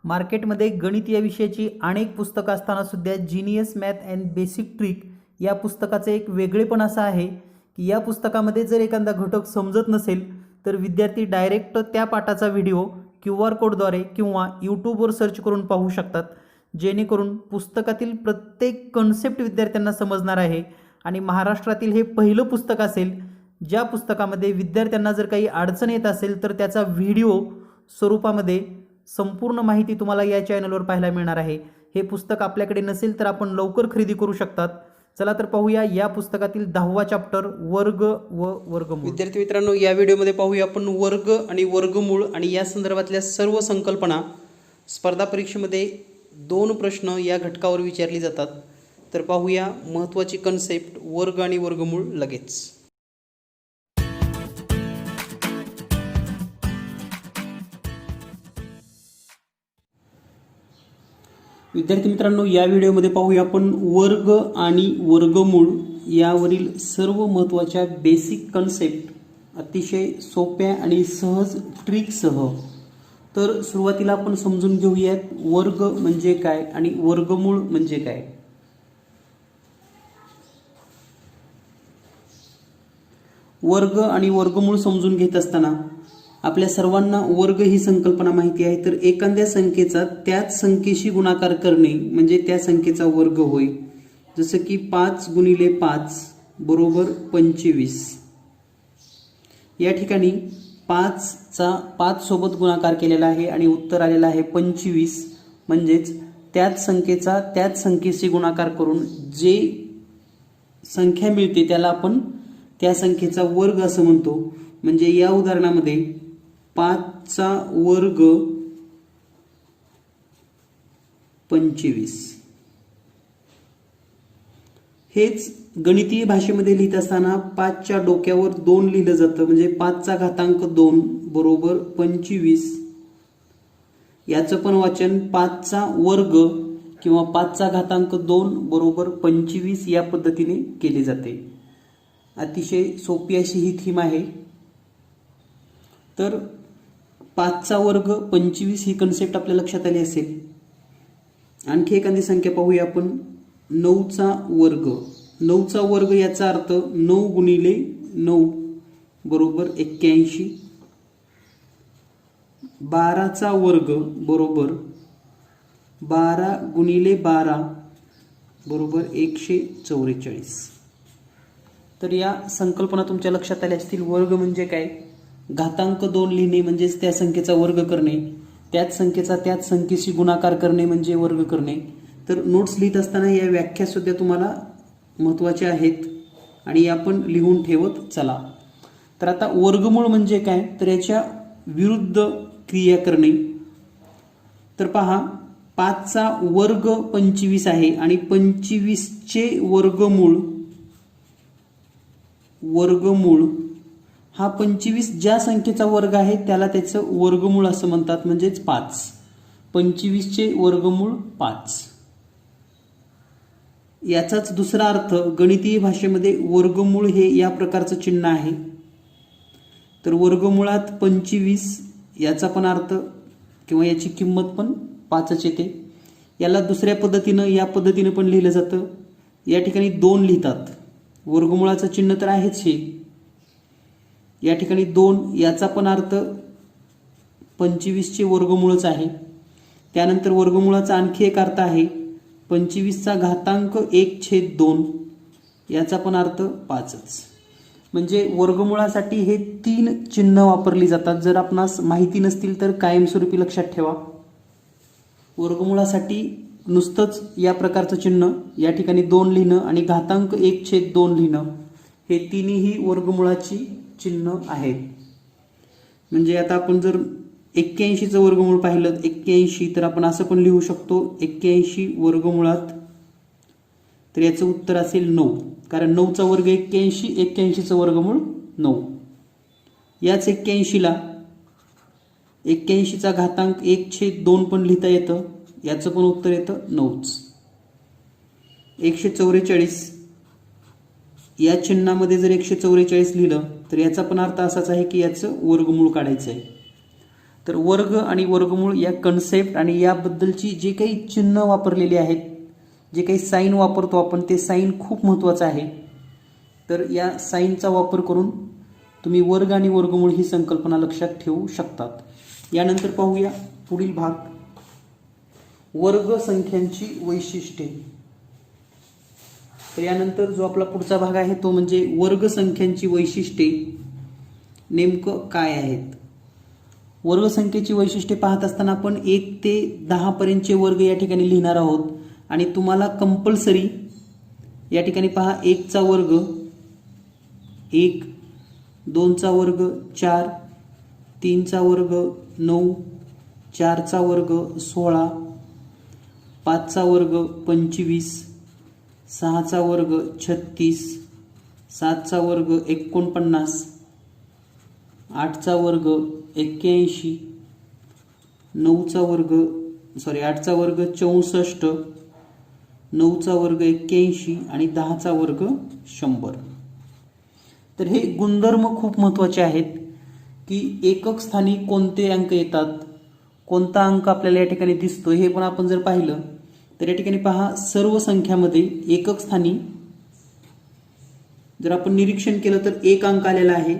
मार्केटमध्ये गणित या विषयाची अनेक पुस्तकं असताना सुद्धा genius math and basic trick या पुस्तकाचं एक वेगळेपण असं आहे की या पुस्तकामध्ये जर एखादा घटक समजत नसेल तर विद्यार्थी डायरेक्ट त्या पाठाचा व्हिडिओ QR कोडद्वारे किंवा यूट्यूबवर सर्च करून पाहू शकतात, जेणेकरून पुस्तकातील प्रत्येक कन्सेप्ट विद्यार्थ्यांना समजणार आहे आणि महाराष्ट्रातील हे पहिलं पुस्तक असेल ज्या पुस्तकामध्ये विद्यार्थ्यांना जर काही अडचण येत असेल तर त्याचा व्हिडिओ स्वरूपामध्ये संपूर्ण माहिती तुम्हाला या चॅनलवर पाहायला मिळणार आहे। हे पुस्तक आपल्याकडे नसेल तर आपण लवकर खरेदी करू शकतात। चला तर पाहूया या पुस्तकातील 10वा चॅप्टर वर्ग व वर्गमूळ। विद्यार्थी मित्रांनो, या व्हिडिओमध्ये पाहूया आपण वर्ग आणि वर्गमूळ आणि या संदर्भातल्या सर्व संकल्पना। स्पर्धा परीक्षेमध्ये 2 प्रश्न या घटकावर विचारली जातात, तर पाहूया महत्त्वाची कन्सेप्ट वर्ग आणि वर्गमूळ लगेच। विद्यार्थी मित्रांनो, या व्हिडिओमध्ये पाहूया आपण वर्ग आणि वर्गमूळ यावरील सर्व महत्त्वाच्या बेसिक कन्सेप्ट अतिशय सोप्या आणि सहज ट्रिकसह। तर सुरुवातीला आपण समजून घेऊयात वर्ग म्हणजे काय आणि वर्गमूळ म्हणजे काय। वर्ग आणि वर्गमूळ समजून घेत असताना आपल्या सर्वांना वर्ग ही संकल्पना माहिती आहे। तर एखाद्या संख्येचा त्याच संख्येशी गुणाकार करणे म्हणजे त्या संख्येचा वर्ग होय। जसं की 5 गुणिले 5 बरोबर 25। या ठिकाणी 5चा 5 सोबत गुणाकार केलेला आहे आणि उत्तर आलेलं आहे 25। म्हणजेच त्याच संख्येचा त्याच संख्येशी गुणाकार करून जे संख्या मिळते त्याला आपण त्या संख्येचा वर्ग असं म्हणतो। म्हणजे या उदाहरणामध्ये 5चा वर्ग 25। हेच गणितीय भाषेमध्ये लिहित असताना 5च्या डोक्यावर 2 लिहिलं जातं, म्हणजे 5चा घातांक 2 बरोबर 25। याचं पण वाचन 5चा वर्ग किंवा 5चा घातांक 2 बरोबर 25 या पद्धतीने केले जाते। अतिशय सोपी अशी ही थीम आहे। तर 5चा वर्ग 25 ही कन्सेप्ट आपल्या लक्षात आली असेल। आणखी एखादी संख्या पाहूया आपण, 9चा वर्ग। 9चा वर्ग याचा अर्थ 9 गुणिले 9 बरोबर 81। 12चा वर्ग बरोबर 12 गुणिले 12 बरोबर 144। तर या संकल्पना तुमच्या लक्षात आल्या असतील। वर्ग म्हणजे काय, घातांक 2 लिहिणे म्हणजेच त्या संख्येचा वर्ग करणे, त्याच संख्येचा त्याच संख्येशी गुणाकार करणे म्हणजे वर्ग करणे। तर नोट्स लिहित असताना या व्याख्या सुद्धा तुम्हाला महत्त्वाच्या आहेत आणि आपण लिहून ठेवत चला। तर आता वर्गमूळ म्हणजे काय, तर याच्या विरुद्ध क्रिया करणे। तर पहा, 5चा वर्ग 25 आहे आणि 25चे वर्गमूळ हा 25 ज्या संख्येचा वर्ग आहे त्याला त्याचं वर्गमूळ असं म्हणतात, म्हणजेच 5। 25चे वर्गमूळ 5। याचाच दुसरा अर्थ गणितीय भाषेमध्ये वर्गमूळ हे या प्रकारचं चिन्ह आहे। तर वर्गमुळात 25 याचा पण अर्थ किंवा याची किंमत पण 5च येते। याला दुसऱ्या पद्धतीनं या पद्धतीनं पण लिहिलं जातं। या ठिकाणी 2 लिहितात, वर्गमुळाचं चिन्ह तर आहेच हे। या ठिकाणी 2 याचा पण अर्थ 25चे वर्गमूळच आहे। त्यानंतर वर्गमुळाचा आणखी एक अर्थ आहे 25चा घातांक 1/2, याचा पण अर्थ 5च। म्हणजे वर्गमुळासाठी हे 3 चिन्ह वापरली जातात। जर आपणास माहिती नसतील तर कायमस्वरूपी लक्षात ठेवा। वर्गमुळासाठी नुसतंच या प्रकारचं चिन्ह, या ठिकाणी 2 लिहिणं आणि घातांक 1/2 लिहिणं, हे तिन्ही वर्गमुळाची चिन्ह आहेत। म्हणजे आता आपण जर 81चं वर्गमूळ पाहिलं 81, तर आपण असं पण लिहू शकतो 81 वर्गमुळात, तर याचं उत्तर असेल 9, कारण 9चा वर्ग 81, 81चं वर्गमूळ 9। याच 81ला 81चा घातांक 1/2 पण लिहिता येतं, याचं पण उत्तर येतं 9च। 144 या चिन्हामध्ये जर 144 लिहिलं तर याचा पण अर्थ असाच आहे की याचं वर्गमूळ काढायचं आहे। तर वर्ग आणि वर्गमूळ या कन्सेप्ट आणि याबद्दलची जे काही चिन्ह वापरलेली आहेत, जे काही साईन वापरतो आपण, ते साईन खूप महत्त्वाचं आहे. तर या साईनचा वापर करून तुम्ही वर्ग आणि वर्गमूळ ही संकल्पना लक्षात ठेवू शकतात. यानंतर पाहूया पुढील भाग, वर्ग संख्यांची वैशिष्ट्ये. तर यानंतर जो आपला पुढचा भाग आहे तो म्हणजे वर्ग संख्यांची वैशिष्ट्ये नेमकं काय आहेत. वर्ग संख्येची वैशिष्ट्ये पाहत असताना आपण 1 ते 10 पर्यंतचे वर्ग या ठिकाणी लिहिणार आहोत आणि तुम्हाला कंपल्सरी या ठिकाणी पहा 1 चा वर्ग 1, 2 चा वर्ग 4, 3 चा वर्ग 9, 4 चा वर्ग 16, 5 चा वर्ग 25, 6 चा वर्ग 36, 7 चा वर्ग 49, 8 चा वर्ग 81, 8 चा वर्ग 64, 9 चा वर्ग 81 आणि 10 चा वर्ग 100. तर हे गुणधर्म खूप महत्त्वाचे आहेत की एकक स्थानी कोणते अंक येतात, कोणता अंक आपल्याला या ठिकाणी दिसतो हे पण आपण जर पाहिलं तर या ठिकाणी पहा सर्व संख्यामध्ये एकक स्थानी जर आपण निरीक्षण केलं तर 1 अंक आलेला आहे.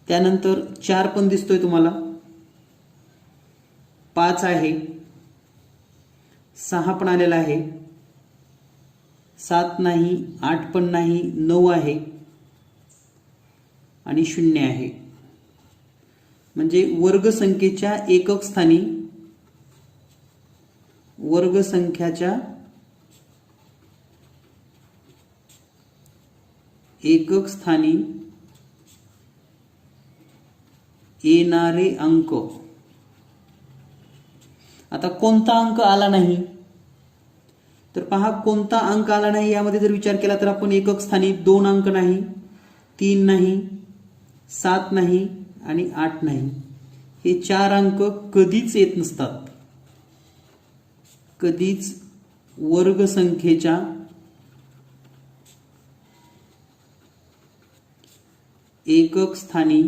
त्यानंतर 4 पण दिसतोय तुम्हाला, 5 आहे, 6 पण आलेला आहे, 7 नाही, 8 पण नाही, 9 आहे आणि 0 आहे. म्हणजे वर्ग संख्येच्या एकक स्थानी वर्ग संख्याच्या एकक स्थानी येणारे अंक. आता कोणता अंक आला नाही तर पहा, कोणता अंक आला नाही यामध्ये जर विचार केला तर आपण एकक स्थानी 2 अंक नाही, 3 नाही, 7 नाही आणि 8 नाही, हे 4 अंक कधीच येत नसतात. कधीच वर्ग संख्येच्या एकक स्थानी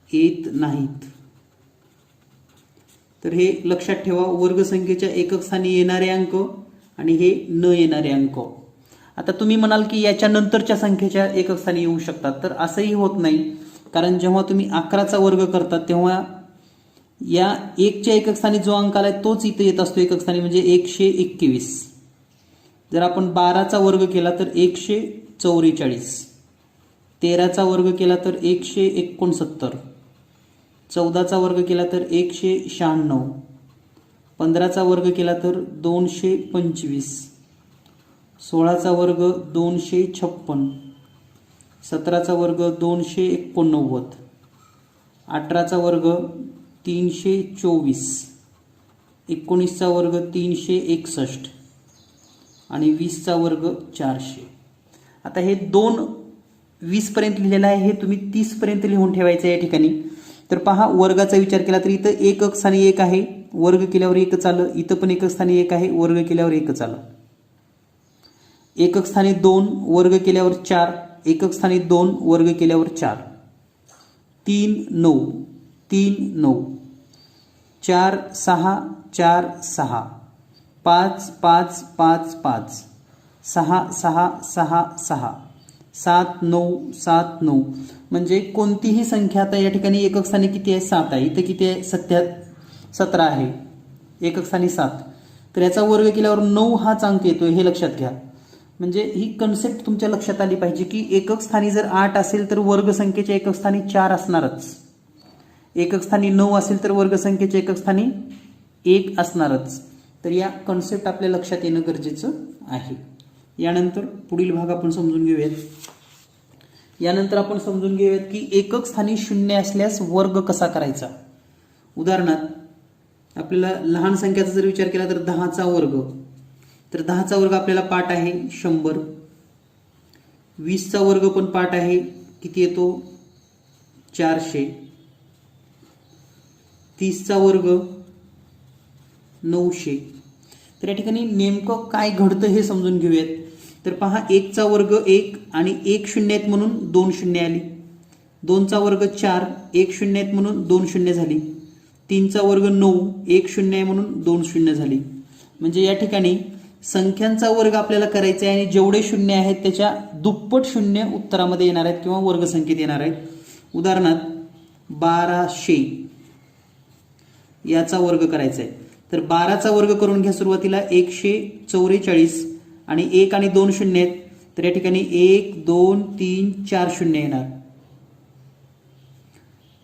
येत नाहीत. तर हे लक्षात ठेवा, वर्ग संख्येच्या एकक स्थानी येणारे अंक आणि हे न येणारे अंक. आता तुम्ही म्हणाल की याच्या नंतरच्या संख्येच्या एकक स्थानी येऊ शकतात, तर असंही होत नाही. कारण जेव्हा तुम्ही 11चा वर्ग करतात तेव्हा या 1च्या एकक स्थानी जो अंक आलाय तोच इथे येत असतो एकक स्थानी, म्हणजे 121. जर आपण 12चा वर्ग केला तर 144, 13चा वर्ग केला तर 169, 14चा वर्ग केला तर 196, 15चा वर्ग केला तर 225, 16चा वर्ग 256, 17चा वर्ग 289, 18चा वर्ग 324, 19चा वर्ग 361 आणि 20चा वर्ग 400. आता हे 20 पर्यंत लिहिलेलं आहे, हे तुम्ही 30 पर्यंत लिहून ठेवायचं या ठिकाणी. तर पहा, वर्गाचा विचार केला तर इथं एकक स्थानी 1 आहे, वर्ग केल्यावर 1 आलं. इथं पण एकक स्थानी 1 आहे, वर्ग केल्यावर 1 आलं. एकक स्थानी 2, वर्ग केल्यावर 4, एकक स्थानी 2, वर्ग केल्यावर 4, 3 9, 3 9, 4 6, 4 6, 5 5 5 5, 6 6 6 6, 7 9 7 9. म्हणजे कोणतीही संख्या आता या ठिकाणी एकक स्थानी किती आहे? 7 आहे. इथं किती आहे? 17 आहे. एकक स्थानी 7. तर याचा वर्ग केल्यावर 9 हाच अंक येतोय, हे लक्षात घ्या. म्हणजे ही कन्सेप्ट तुमच्या लक्षात आली पाहिजे की एकक स्थानी जर 8 असेल तर वर्ग संख्येच्या एकक स्थानी 4 असणारच. एकक स्थानी 9 असेल तर वर्ग संख्येच्या एकक स्थानी 1 असणारच. तर या कन्सेप्ट आपल्या लक्षात येणं गरजेचं आहे. यानंतर पुढील भाग आपण समजून घेऊयात. यानंतर आपण समजून घेऊयात की एकक स्थानी 0 असल्यास वर्ग कसा करायचा. उदाहरणार्थ आपल्याला लहान संख्याचा जर विचार केला तर 10चा वर्ग. तर 10चा वर्ग आपल्याला पाठ आहे 100. 20चा वर्ग पण पाठ आहे, किती येतो? 400. 30चा वर्ग 900. तर या ठिकाणी नेमकं काय घडतं हे समजून घेऊयात. तर पहा, 1चा वर्ग 1 आणि 1 शून्य आहेत म्हणून 2 शून्य आली. 2चा वर्ग 4, 1 शून्य आहेत म्हणून 2 शून्य झाली. 3चा वर्ग 9, 1 शून्य आहे म्हणून 2 शून्य झाली. म्हणजे या ठिकाणी संख्यांचा वर्ग आपल्याला करायचा आहे आणि जेवढे शून्य आहेत त्याच्या दुप्पट शून्य उत्तरामध्ये येणार आहेत किंवा वर्गसंख्येत येणार आहेत. उदाहरणार्थ 1200 याचा वर्ग करायचा आहे. तर 12चा वर्ग करून घ्या सुरुवातीला. 144 आणि 1 आणि 2 शून्य आहेत. तर या ठिकाणी 1 2 3 4 शून्य येणार.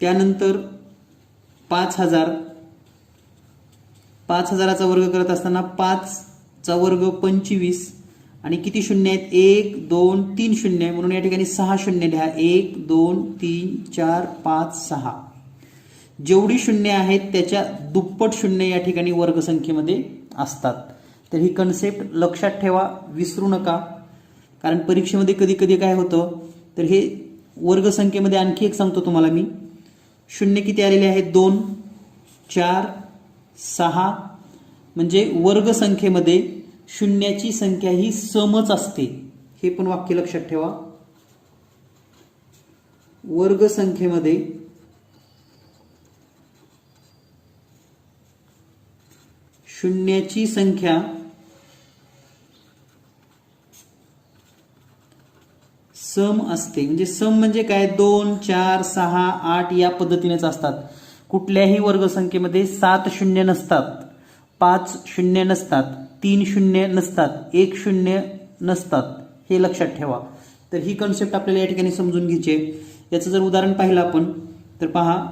त्यानंतर 5000, 5000चा वर्ग करत असताना 5चा वर्ग 25 आणि किती शून्य आहेत? 1 2 3 शून्य, म्हणून या ठिकाणी 6 शून्य लिहा. 1 2 3 4 5 6. जेवढी शून्य आहेत त्याच्या दुप्पट शून्य या ठिकाणी वर्गसंख्येमध्ये असतात. तर ही कन्सेप्ट लक्षात ठेवा, विसरू नका. कारण परीक्षेमध्ये कधी कधी काय होतं, तर हे वर्गसंख्येमध्ये आणखी एक सांगतो तुम्हाला मी. शून्य किती आलेले आहेत? 2 4 6. म्हणजे वर्गसंख्येमध्ये शून्याची संख्या ही समच असते. हे पण वाक्य लक्षात ठेवा. वर्गसंख्येमध्ये शून्याची संख्या सम असते. म्हणजे सम म्हणजे काय? 2 4 6 8 या पद्धतीनेच असतात. कुठल्याही वर्गसंख्येमध्ये 7 शून्य नसतात, 5 शून्य नसतात, 3 शून्य नसतात, 1 शून्य नसतात. हे लक्षात ठेवा. तर ही कन्सेप्ट आपल्याला या ठिकाणी समजून घ्यायची आहे. याचं जर उदाहरण पाहिलं आपण तर पहा,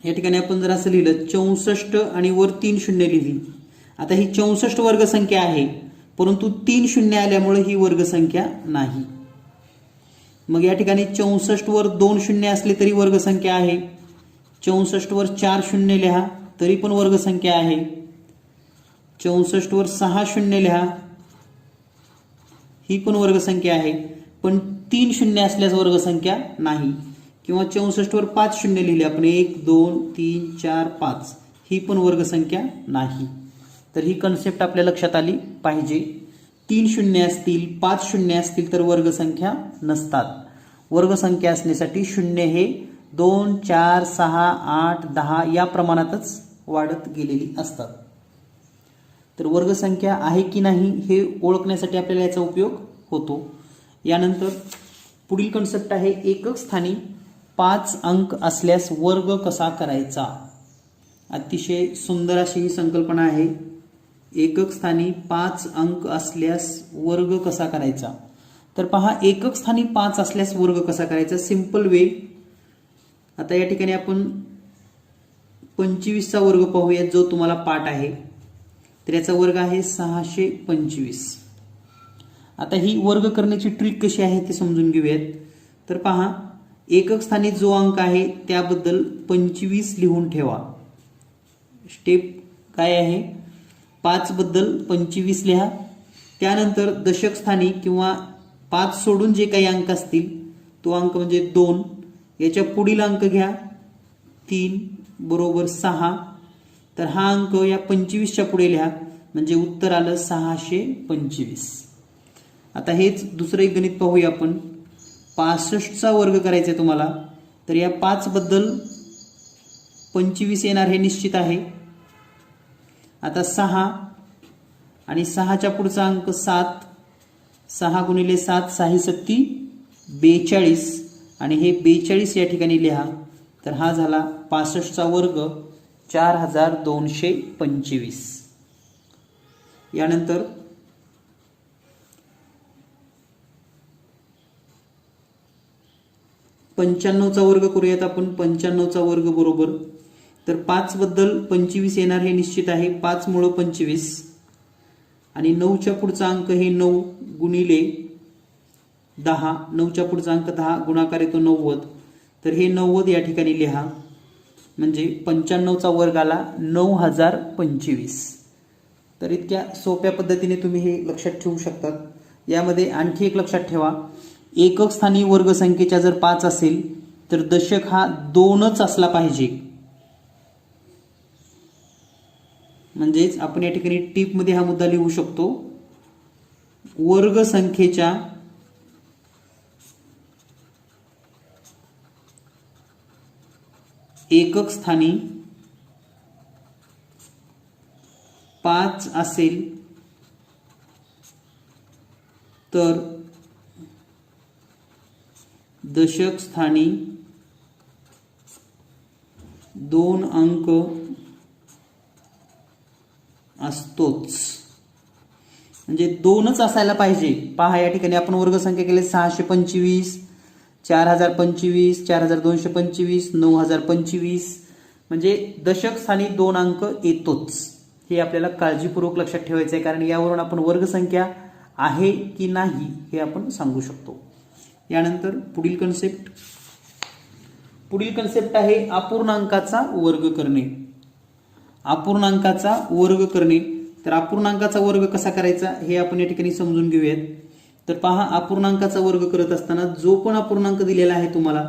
या ठिकाणी आपण जर असं लिहिलं 64 आणि वर 3 शून्य लिहिली. आता ही 64 वर्गसंख्या आहे, परंतु 3 शून्य आल्यामुळे ही वर्गसंख्या नाही. मग या ठिकाणी 64 वर 2 शून्य असले तरी वर्गसंख्या आहे. 64 वर 4 शून्य लिहा तरी पण वर्गसंख्या आहे. 64 वर 6 शून्य लिहा, ही पण वर्गसंख्या आहे. पण 3 शून्य असल्यास वर्गसंख्या नाही. किंवा 64 वर 5 शून्य लिहिले आपण, 1 2 3 4 5, ही पण वर्गसंख्या नाही. तर ही कन्सेप्ट आपल्या लक्षात आली पाहिजे. 3 शून्य असतील, 5 शून्य असतील तर वर्गसंख्या नसतात. वर्गसंख्या असण्यासाठी शून्य हे 2 4 6 8 10 या प्रमाणातच वाढत गेलेली असतात. तर वर्गसंख्या आहे की नाही हे ओळखण्यासाठी आपल्याला याचा उपयोग होतो. यानंतर पुढील कन्सेप्ट आहे एकक स्थानी 5 अंक असल्यास वर्ग कसा करायचा. अतिशय सुंदर अशी ही संकल्पना आहे. एकक स्थानी 5 अंक असल्यास वर्ग कसा करायचा. तर पहा, एकक स्थानी 5 असल्यास वर्ग कसा करायचा. Simple way. आता या ठिकाणी आपण 25चा वर्ग पाहूया, जो तुम्हाला पाठ आहे. तर याचा वर्ग आहे 625. आता ही वर्ग करण्याची ट्रिक कशी आहे ते समजून घेऊयात. तर पहा, एकक स्थानी जो अंक आहे त्याबद्दल 25 लिहून ठेवा. स्टेप काय आहे? 5 बद्दल 25 लिहा. त्यानंतर दशक स्थानी किंवा 5 सोडून जे काही अंक असतील तो अंक म्हणजे 2, याच्या पुढील अंक घ्या 3 बरोबर 6. तर हा अंक या 25च्या पुढे लिहा, म्हणजे उत्तर आलं 625. आता हेच दुसरं एक गणित पाहूया आपण. 65चा वर्ग करायचा आहे तुम्हाला. तर या 5 बद्दल 25 येणार हे निश्चित आहे. आता 6 आणि 6च्या पुढचा अंक 7. 6 गुणिले 7 6 7 42 आणि हे 42 या ठिकाणी लिहा. तर हा झाला 65चा वर्ग 4225. यानंतर 95चा वर्ग करूयात आपण. 95चा वर्ग बरोबर, तर 5 बद्दल 25 येणार हे निश्चित आहे. 5 मुळे 25 आणि 9च्या पुढचा अंक हे 9 गुणिले 10. 9च्या पुढचा अंक 10, गुणाकार येतो 90. तर हे 90 या ठिकाणी लिहा, म्हणजे 95चा वर्ग आला 9025. तर इतक्या सोप्या पद्धतीने तुम्ही हे लक्षात ठेवू शकतात. यामध्ये आणखी एक लक्षात ठेवा, एकक स्थानी वर्गसंख्येच्या जर 5 असेल तर दशक हा 2च असला पाहिजे. म्हणजेच आपण या ठिकाणी टिप मध्ये हा मुद्दा लिहू शकतो. वर्गसंख्येच्या एकक स्थानी 5 असेल तर दशक स्थानी 2 अंक असतोच. म्हणजे 2च असायला पाहिजे. पहा या ठिकाणी आपण वर्गसंख्या केली 625, 4025, 4225, 9025. म्हणजे दशक स्थानी 2 अंक येतोच. हे आपल्याला काळजीपूर्वक लक्षात ठेवायचं आहे, कारण यावरून आपण वर्गसंख्या आहे की नाही हे आपण सांगू शकतो. यानंतर पुढील कन्सेप्ट आहे अपूर्णांकाचा वर्ग करणे. अपूर्णांकाचा वर्ग करणे. तर अपूर्णांकाचा वर्ग कसा करायचा हे आपण या ठिकाणी समजून घेऊयात. तर पहा, अपूर्णांकाचा वर्ग करत असताना जो पण अपूर्णांक दिलेला आहे तुम्हाला,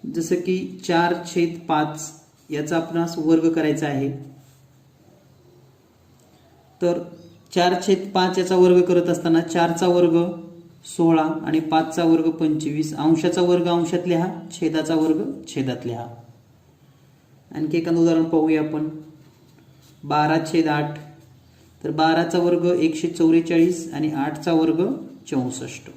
जसं की 4/5 याचा आपणास वर्ग करायचा आहे. तर 4/5 याचा वर्ग करत असताना 4चा वर्ग 16 आणि 5चा वर्ग 25, अंशाचा वर्ग अंशात लिहा, छेदाचा वर्ग छेदात लिहा. आणखी एखादं उदाहरण पाहूया आपण. 12/8. तर 12चा वर्ग 144 आणि 8चा वर्ग 64.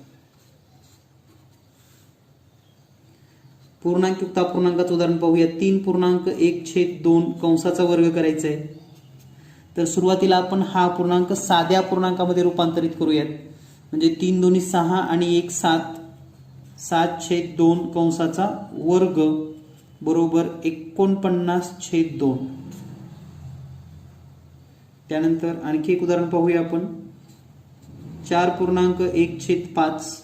पूर्णांकयुक्त अपूर्णांकाचं उदाहरण पाहूया. 3.1/2 कंसाचा वर्ग करायचा आहे. तर सुरुवातीला आपण हा अपूर्णांक साध्या अपूर्णांकामध्ये रूपांतरित करूयात. म्हणजे 3 दोन्ही 6 आणि 1 7, 7/2 कंसाचा वर्ग बरोबर 49/2. त्यानंतर आणखी एक उदाहरण पाहूया आपण. 4.1/5,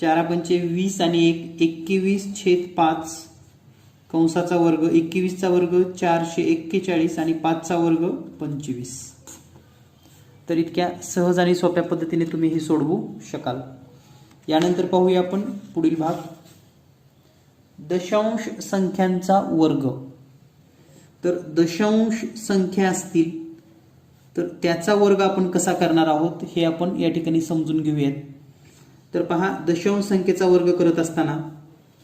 4×5 20 आणि 21/5 कंसाचा वर्ग 21चा वर्ग 441 आणि 5चा वर्ग 25. तर इतक्या सहज आणि सोप्या पद्धतीने तुम्ही हे सोडवू शकाल. यानंतर पाहूया आपण पुढील भाग, दशांश संख्यांचा वर्ग. तर दशांश संख्या असतील तर त्याचा वर्ग आपण कसा करणार आहोत हे आपण या ठिकाणी समजून घेऊयात. तर पहा, दशांश संख्येचा वर्ग करत असताना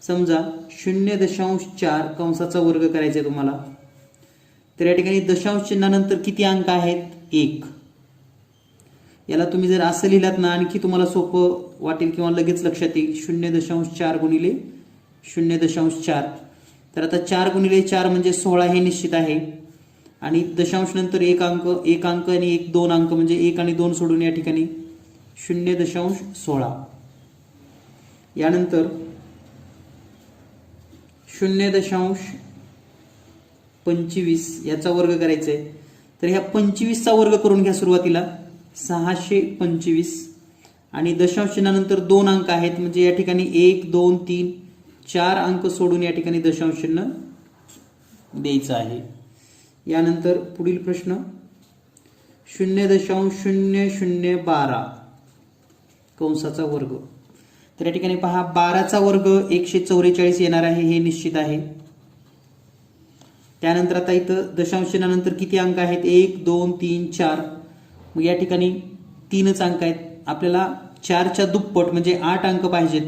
समजा 0.4 कंसाचा वर्ग करायचा आहे तुम्हाला. तर या ठिकाणी दशांश चिन्हानंतर किती अंक आहेत? 1. याला तुम्ही जर असं लिहिलात ना आणखी तुम्हाला सोपं वाटेल किंवा लगेच लक्षात येईल. 0.4 गुणिले 0.4. तर आता 4 गुणिले 4 म्हणजे 16 हे निश्चित आहे. आणि दशांश नंतर 1 अंक आणि 2 अंक म्हणजे 1 आणि 2 सोडून या ठिकाणी 0.16. यानंतर 0.25 याचा वर्ग करायचा आहे. तर ह्या 25चा वर्ग करून घ्या सुरुवातीला. 625 आणि दशांश चिन्हानंतर 2 अंक आहेत म्हणजे या ठिकाणी 1 2 3 4 अंक सोडून या ठिकाणी दशांश चिन्ह द्यायचं आहे. यानंतर पुढील प्रश्न 0.0012 कंसाचा वर्ग. तर या ठिकाणी पहा, 12चा वर्ग 144 येणार आहे हे निश्चित आहे. त्यानंतर आता इथं दशांश चिन्हानंतर किती अंक आहेत? 1 2 3 4. मग या ठिकाणी 3च अंक आहेत. आपल्याला 4च्या दुप्पट म्हणजे 8 अंक पाहिजेत.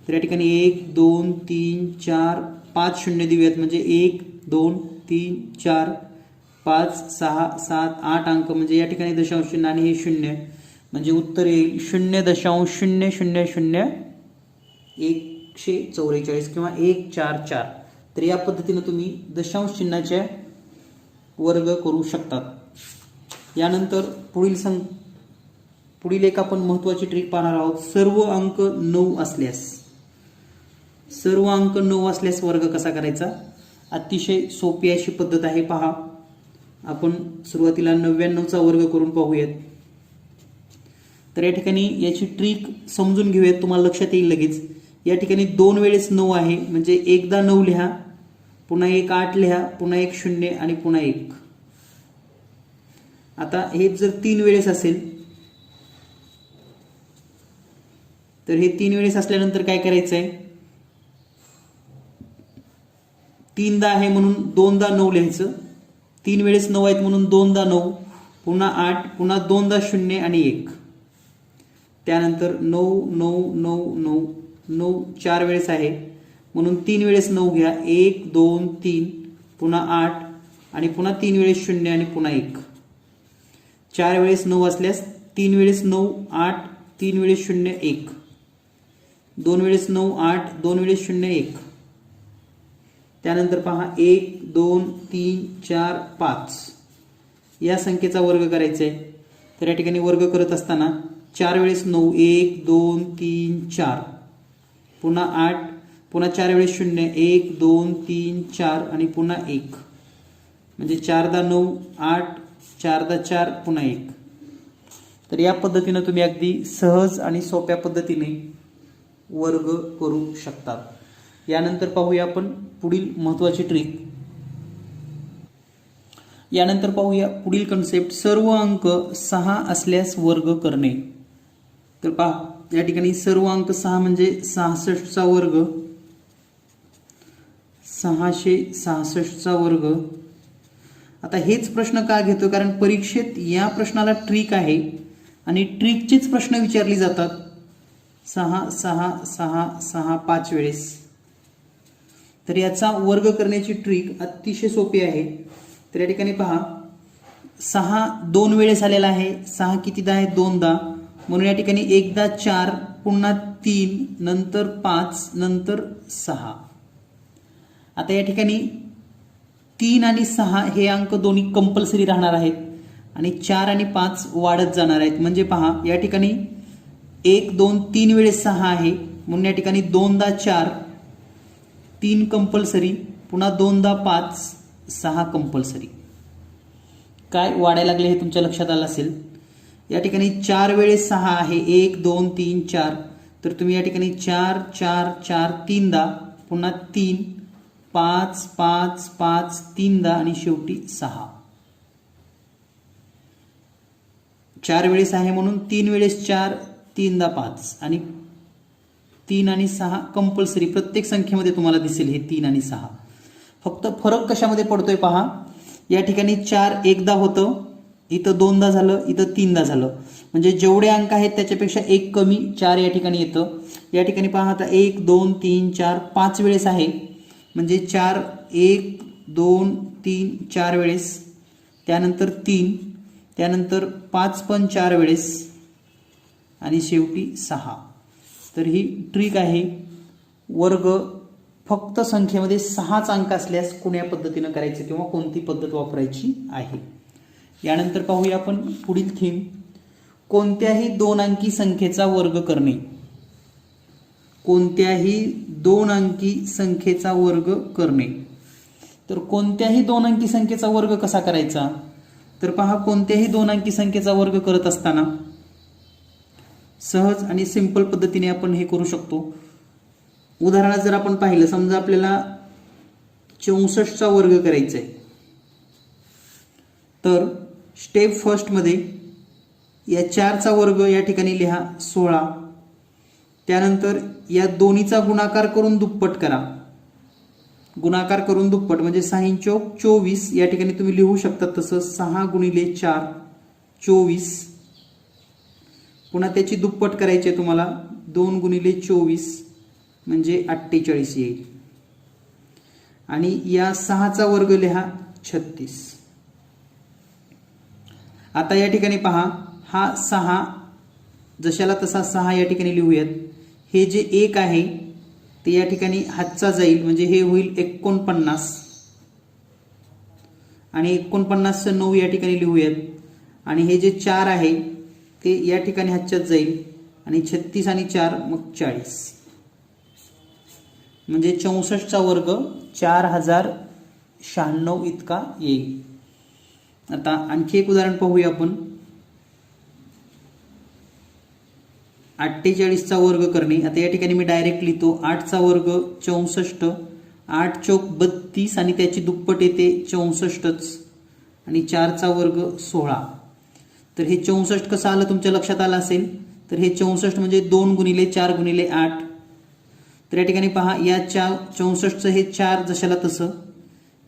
तर या ठिकाणी 1 2 3 4 5 शून्य देऊयात म्हणजे 1 2 3 4 5 6 7 8 अंक म्हणजे या ठिकाणी दशांश चिन्ह आणि हे 0 म्हणजे उत्तर येईल 0.000144 किंवा 144. तर या पद्धतीने तुम्ही दशांश चिन्हाचे वर्ग करू शकतात. यानंतर पुढील एक आपण महत्त्वाची ट्रिक पाहणार आहोत. सर्व अंक 9 असल्यास वर्ग कसा करायचा? अतिशय सोपी अशी पद्धत आहे. पहा, आपण सुरुवातीला 99चा वर्ग करून पाहूयात. तर या ठिकाणी याची ट्रिक समजून घेऊयात, तुम्हाला लक्षात येईल लगेच. या ठिकाणी 2 वेळेस 9 आहे म्हणजे एकदा 9 लिहा, पुन्हा 1 8 लिहा, पुन्हा 1 0 आणि पुन्हा 1. आता हे जर 3 वेळेस असेल तर हे 3 वेळेस असल्यानंतर काय करायचंय? 3दा आहे म्हणून 2दा 9 लिहायचं. 3 वेळेस 9 आहेत म्हणून 2दा 9, पुन्हा 8, पुन्हा 2दा 0 आणि 1. त्यानंतर 9 9 9 9 9 4 वेळेस आहे म्हणून 3 वेळेस 9 घ्या, 1 2 3 पुन्हा 8 आणि पुन्हा 3 वेळेस 0 आणि पुन्हा 1. 4 वेळेस 9 असल्यास 3 वेळेस 9 8, 3 वेळेस 0 1, 2 वेळेस 9 8, 2 वेळेस 0 1. त्यानंतर पहा 1 2 3 4 5 या संख्येचा वर्ग करायचा आहे. तर या ठिकाणी वर्ग करत असताना 4 वेळेस 9 1 2 3 4 पुन्हा 8 पुन्हा 4 वेळेस 0 1 2 3 4 आणि पुन्हा 1 म्हणजे 4 दा 9 8 4 दा 4 पुन्हा 1. तर या पद्धतीने तुम्ही अगदी सहज आणि सोप्या पद्धतीने वर्ग करू शकतात. यानंतर पाहूया आपण पुढील महत्त्वाची ट्रिक. यानंतर पाहूया पुढील कन्सेप्ट, सर्व अंक 6 असल्यास वर्ग करणे. तर पहा या ठिकाणी सर्व अंक 6 म्हणजे 66 चा वर्ग, 666 चा वर्ग. आता हेच प्रश्न का घेतो, कारण परीक्षेत या प्रश्नाला ट्रिक आहे आणि ट्रिकचेच प्रश्न विचारले जातात. 6 6 6 6 5 वेळेस. तर याचा वर्ग करण्याची ट्रिक अतिशय सोपी आहे. तर या ठिकाणी पहा 6 2 वेळेस आलेला आहे. 6 कितीदा आहे, 2दा, म्हणून या ठिकाणी 1दा 4 पुन्हा 3 नंतर 5 नंतर 6. आता या ठिकाणी 3 आणि 6 हे अंक दोन्ही कंपल्सरी राहणार आहेत आणि 4 आणि 5 वाढत जाणार आहेत. म्हणजे पहा या ठिकाणी 1 2 3 वेळेस 6 आहे, म्हणून या ठिकाणी 2दा 4 3 कंपल्सरी पुन्हा 2दा 5 6 कंपल्सरी. काय वाढायला लागले हे तुमच्या लक्षात आलं असेल. या ठिकाणी 4 वेळेस 6 आहे, 1 2 3 4, तर तुम्ही या ठिकाणी 4 4 4 3दा पुन्हा 3 5 5 5 3दा आणि शेवटी 6. 4 वेळेस आहे म्हणून 3 वेळेस 4 3दा 5 आणि 3 आणि 6 कंपल्सरी. प्रत्येक संख्येमध्ये तुम्हाला दिसेल हे 3 आणि 6. फक्त फरक कशामध्ये पडतोय पहा. या ठिकाणी 4 एकदा होतं, इथं 2दा झालं, इथं 3दा झालं. म्हणजे जेवढे अंक आहेत त्याच्यापेक्षा 1 कमी 4 या ठिकाणी येतं. या ठिकाणी पहा आता 1 2 3 4 5 वेळेस आहे, म्हणजे 4 1 2 3 4 वेळेस, त्यानंतर 3, त्यानंतर 5 पण 4 वेळेस आणि शेवटी 6. तर ही ट्रिक आहे. वर्ग फक्त संख्येमध्ये 6च अंक असल्यास कोण्या पद्धतीनं करायचे किंवा कोणती पद्धत वापरायची आहे. यानंतर पाहूया आपण पुढील थीम, कोणत्याही 2 अंकी संख्येचा वर्ग करणे. कोणत्याही 2 अंकी संख्येचा वर्ग करणे. तर कोणत्याही 2 अंकी संख्येचा वर्ग कसा करायचा. तर पहा कोणत्याही 2 अंकी संख्येचा वर्ग करत असताना सहज आणि सिंपल पद्धतीने आपण हे करू शकतो. उदाहरणात जर आपण पाहिलं, समजा आपल्याला 64चा वर्ग करायचा आहे, तर स्टेप फर्स्ट मध्ये या 4चा वर्ग या ठिकाणी लिहा 16. त्यानंतर या दोन्हीचा गुणाकार करून दुप्पट करा. गुणाकार करून दुप्पट म्हणजे 6 चौक 24. या ठिकाणी तुम्ही लिहू शकता तसं 6 गुणिले 4 24. पुन्हा त्याची दुप्पट करायची आहे तुम्हाला, 2 गुणिले 24 म्हणजे 48 येईल. आणि या 6चा वर्ग लिहा 36. आता या ठिकाणी पहा हा 6 जशाला तसा 6 या ठिकाणी लिहूयात. हे जे 1 आहे ते या ठिकाणी हातचा जाईल, म्हणजे हे होईल 49 आणि 49 9 या ठिकाणी लिहूयात. आणि हे जे 4 आहे ते या ठिकाणी हातच्यात जाईल आणि 36 आणि 4 मग 40, म्हणजे 64चा वर्ग 4096 इतका येईल. आता आणखी एक उदाहरण पाहूया आपण. 48चा वर्ग करणे. आता या ठिकाणी मी डायरेक्ट लिहितो 8चा वर्ग 64, 8 चौक 32 आणि त्याची दुप्पट येते 64च आणि 4चा वर्ग 16. तर हे 64 कसं आलं तुमच्या लक्षात आलं असेल. तर हे 64 म्हणजे 2 गुणिले 4 गुणिले 8. तर या ठिकाणी पहा या 64चं हे 4 जशाला तसं,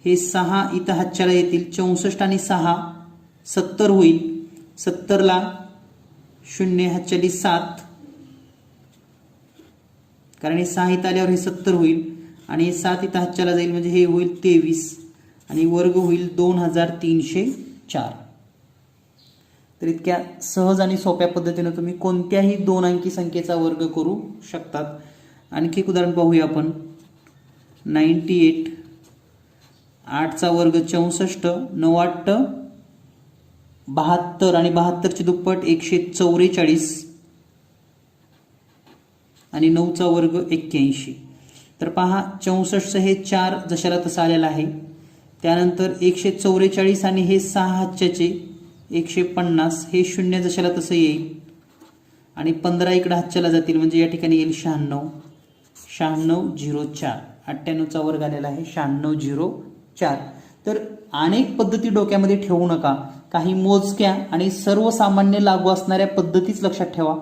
हे 6 इथं हातच्याला येतील, 64 आणि 6 70 होईल. 70ला 0 हातच्याली 7, कारण हे 6 इथं आल्यावर हे 70 होईल. आणि 7 इथं हातच्याला जाईल म्हणजे हे होईल 23 आणि वर्ग होईल 2304. तर इतक्या सहज आणि सोप्या पद्धतीने तुम्ही कोणत्याही 2 अंकी संख्येचा वर्ग करू शकतात. आणखी एक उदाहरण पाहूया आपण. 98, 8चा वर्ग 64, 9 8 72 आणि 72ची दुप्पट 144 आणि 9चा वर्ग 81. तर पहा 64चं हे 4 जशाला तसं आलेलं आहे. त्यानंतर 144 आणि हे 6 हातच्याचे 150 हे 0 जशाला तसं येईल आणि 15 इकडे हातच्याला जातील म्हणजे या ठिकाणी येईल 96, 9604. 98चा वर्ग आलेला आहे 9604. तर अनेक पद्धती डोक्यामध्ये ठेवू नका. काही मोजक्या आणि सर्वसामान्य लागू असणाऱ्या पद्धतीच लक्षात ठेवा.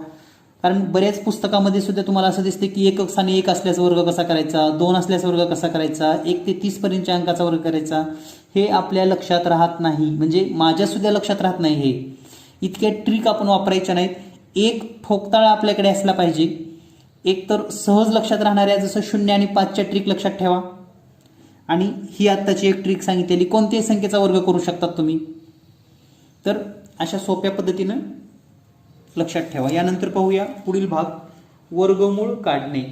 कारण बऱ्याच पुस्तकामध्ये सुद्धा तुम्हाला असं दिसते की 1 स्थानी 1 असल्यास वर्ग कसा करायचा, 2 असल्यास वर्ग कसा करायचा, 1 ते 30 पर्यंतच्या अंकाचा वर्ग करायचा, हे आपल्या लक्षात राहत नाही. म्हणजे माझ्या सुद्धा लक्षात राहत नाही. हे इतक्या ट्रिक आपण वापरायच्या नाहीत. एक ठोकताळा आपल्याकडे असला पाहिजे. एक तर सहज लक्षात राहणाऱ्या जसं 0 आणि 5च्या ट्रिक लक्षात ठेवा. आणि ही आत्ताची एक ट्रिक सांगितलेली कोणत्याही संख्येचा वर्ग करू शकतात तुम्ही. तर अशा सोप्या पद्धतीनं लक्षात ठेवा. यानंतर पाहूया पुढील भाग, वर्गमूळ काढणे.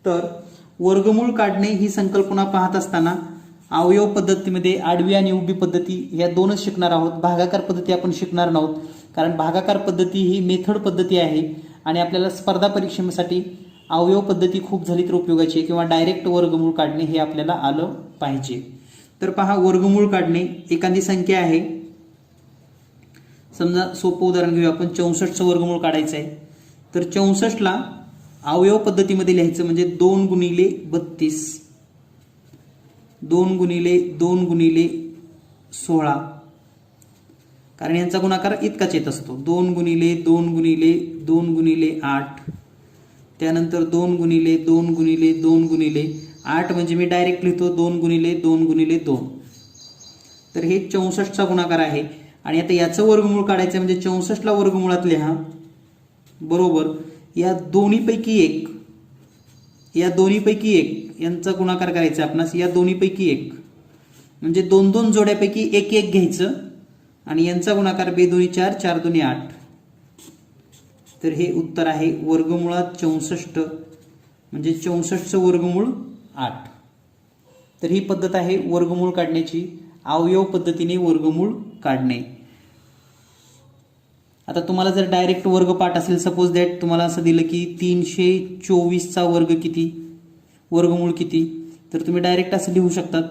तर वर्गमूळ काढणे ही संकल्पना पाहत असताना अवयव पद्धतीमध्ये आडवी आणि उभी पद्धती या दोनच शिकणार आहोत. भागाकार पद्धती आपण शिकणार नाहोत. कारण भागाकार पद्धती ही मेथड पद्धती आहे आणि आपल्याला स्पर्धा परीक्षेसाठी अवयव पद्धती खूप झाली तर उपयोगाची आहे किंवा डायरेक्ट वर्गमूळ काढणे हे आपल्याला आलं पाहिजे. तर पहा, वर्गमूळ काढणे. एखादी संख्या आहे, समजा सोपं उदाहरण घेऊया आपण. 64चं वर्गमूळ काढायचं आहे. तर 64ला अवयव पद्धतीमध्ये लिहायचं म्हणजे 2 गुणिले 32, 2 गुणिले 2 गुणिले 16, कारण यांचा गुणाकार इतकाच येत असतो. 2 गुणिले 2 गुणिले 2 गुणिले 8, त्यानंतर 2 गुणिले 2 गुणिले 2 गुणिले 8 म्हणजे मी डायरेक्ट लिहितो 2 गुणिले 2 गुणिले 2. तर हे 64चा गुणाकार आहे. आणि आता याचं वर्गमूळ काढायचं म्हणजे 64ला वर्गमुळात लिहा बरोबर या दोन्हीपैकी एक यांचा गुणाकार करायचा आपणास. या दोन्हीपैकी एक म्हणजे 2 जोड्यापैकी एक घ्यायचं आणि यांचा गुणाकार 2 2 4 4 2 8. तर हे उत्तर आहे वर्गमुळात 64 म्हणजे 64चं वर्गमूळ 8. तर ही पद्धत आहे वर्गमूळ काढण्याची, अवयव पद्धतीने वर्गमूळ काढणे. आता तुम्हाला जर डायरेक्ट वर्ग पाठ असेल, सपोज दॅट तुम्हाला असं दिलं की 324चा वर्ग किती, वर्गमूळ किती, तर तुम्ही डायरेक्ट असं लिहू शकतात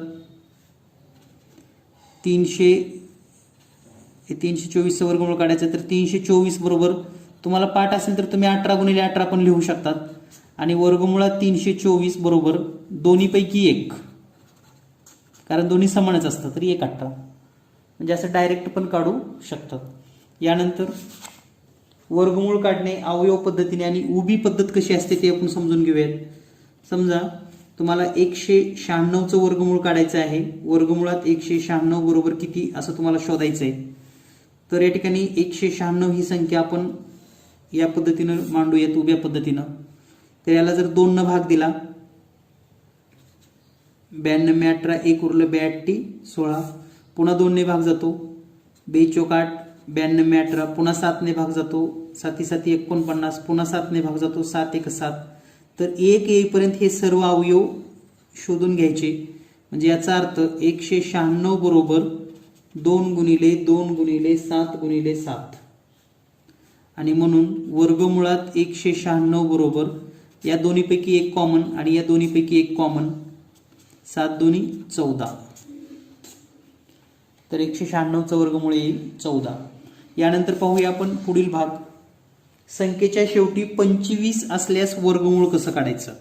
324चं वर्गमूळ काढायचं. तर 324 बरोबर तुम्हाला पाठ असेल तर तुम्ही 18 गुणिले 18 पण लिहू शकतात. आणि वर्गमुळात 324 बरोबर दोन्हीपैकी एक, कारण दोन्ही समानच असतात तरी 1 18 म्हणजे असं डायरेक्ट पण काढू शकतात. यानंतर वर्गमूळ काढणे अवयव पद्धतीने आणि उभी पद्धत कशी असते ते आपण समजून घेऊयात. समजा तुम्हाला 196चं वर्गमूळ काढायचं आहे. वर्गमुळात 196 बरोबर किती असं तुम्हाला शोधायचं आहे. तर या ठिकाणी 196 ही संख्या आपण या पद्धतीनं मांडूयात उभ्या पद्धतीनं. तर याला जर 2 न भाग दिला, 92 मे 18 1 उरलं 82 16, पुन्हा 2 ने भाग जातो 2 चौक 8, 92 मे 18 पुन्हा 7 ने भाग जातो 7 7 49, पुन्हा 7 ने भाग जातो 7 1 7. तर 1 येईपर्यंत हे सर्व अवयव शोधून घ्यायचे. म्हणजे याचा अर्थ 196 बरोबर 2 गुणिले 2 गुणिले 7 गुणिले 7 आणि म्हणून वर्गमुळात 196 बरोबर या दोन्हीपैकी एक कॉमन आणि या दोन्हीपैकी एक कॉमन, 7 2 14. तर 196चं वर्गमूळ येईल 14. यानंतर पाहूया आपण पुढील भाग, संख्येच्या शेवटी 25 असल्यास वर्गमूळ कसं काढायचं.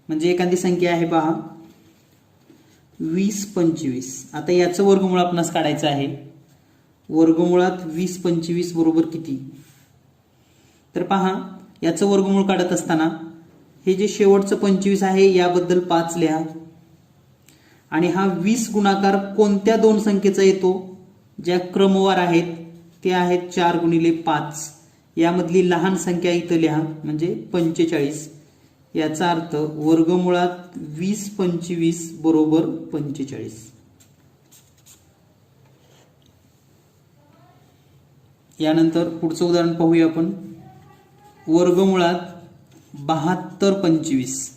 म्हणजे एखादी संख्या आहे पहा 20 25. आता याचं वर्गमूळ आपणास काढायचं आहे. वर्गमुळात 20 25 बरोबर किती. तर पहा याचं वर्गमूळ काढत असताना हे जे शेवटचं 25 आहे याबद्दल 5 लिहा आणि हा 20 गुणाकार कोणत्या 2 संख्येचा येतो ज्या क्रमवार आहेत ते आहेत 4 गुणिले 5. यामधली लहान संख्या इथं लिहा म्हणजे 45. याचा अर्थ वर्गमुळात 20 25 बरोबर 45. यानंतर पुढचं उदाहरण पाहूया आपण. वर्गमुळात 72 25.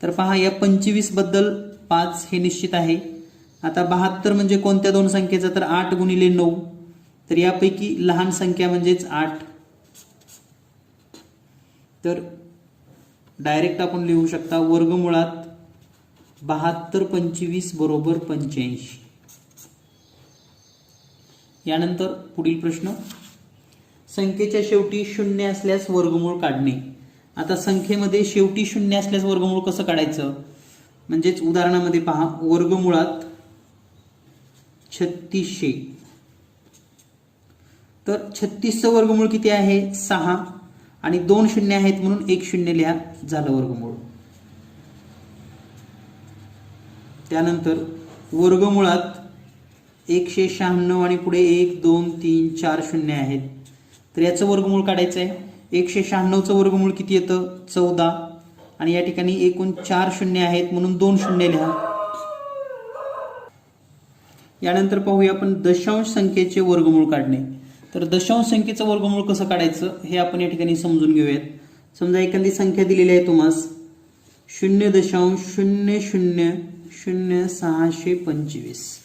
तर पहा या 25 बद्दल 5 हे निश्चित आहे. आता 72 म्हणजे कोणत्या दोन संख्येचा, तर 8 गुणिले 9. तर यापैकी लहान संख्या म्हणजेच 8. तर डायरेक्ट आपण लिहू शकता वर्गमुळात 72 25 बरोबर 85. यानंतर पुढील प्रश्न. संख्येच्या शेवटी शून्य असल्यास वर्गमूळ काढणे. आता संख्येमध्ये शेवटी शून्य असल्यास वर्गमूळ कसं काढायचं, म्हणजेच उदाहरणामध्ये पहा वर्गमुळात 3600. तर 36चं वर्गमूळ किती आहे 6 आणि 2 शून्य आहेत म्हणून 1 शून्य लिहा, झालं वर्गमूळ. त्यानंतर वर्गमुळात 196 आणि पुढे 1 2 3 4 शून्य आहेत. तर याचं वर्गमूळ काढायचं आहे. 196चं वर्गमूळ किती येतं 14 आणि या ठिकाणी एकूण 4 शून्य आहेत म्हणून 2 शून्य लिहा. यानंतर पाहूया आपण दशांश संख्येचे वर्गमूळ काढणे. तर दशांश संख्येचं वर्गमूळ कसं काढायचं हे आपण या ठिकाणी समजून घेऊयात. समजा एखादी संख्या दिलेली आहे तुम्हाला 0.000625.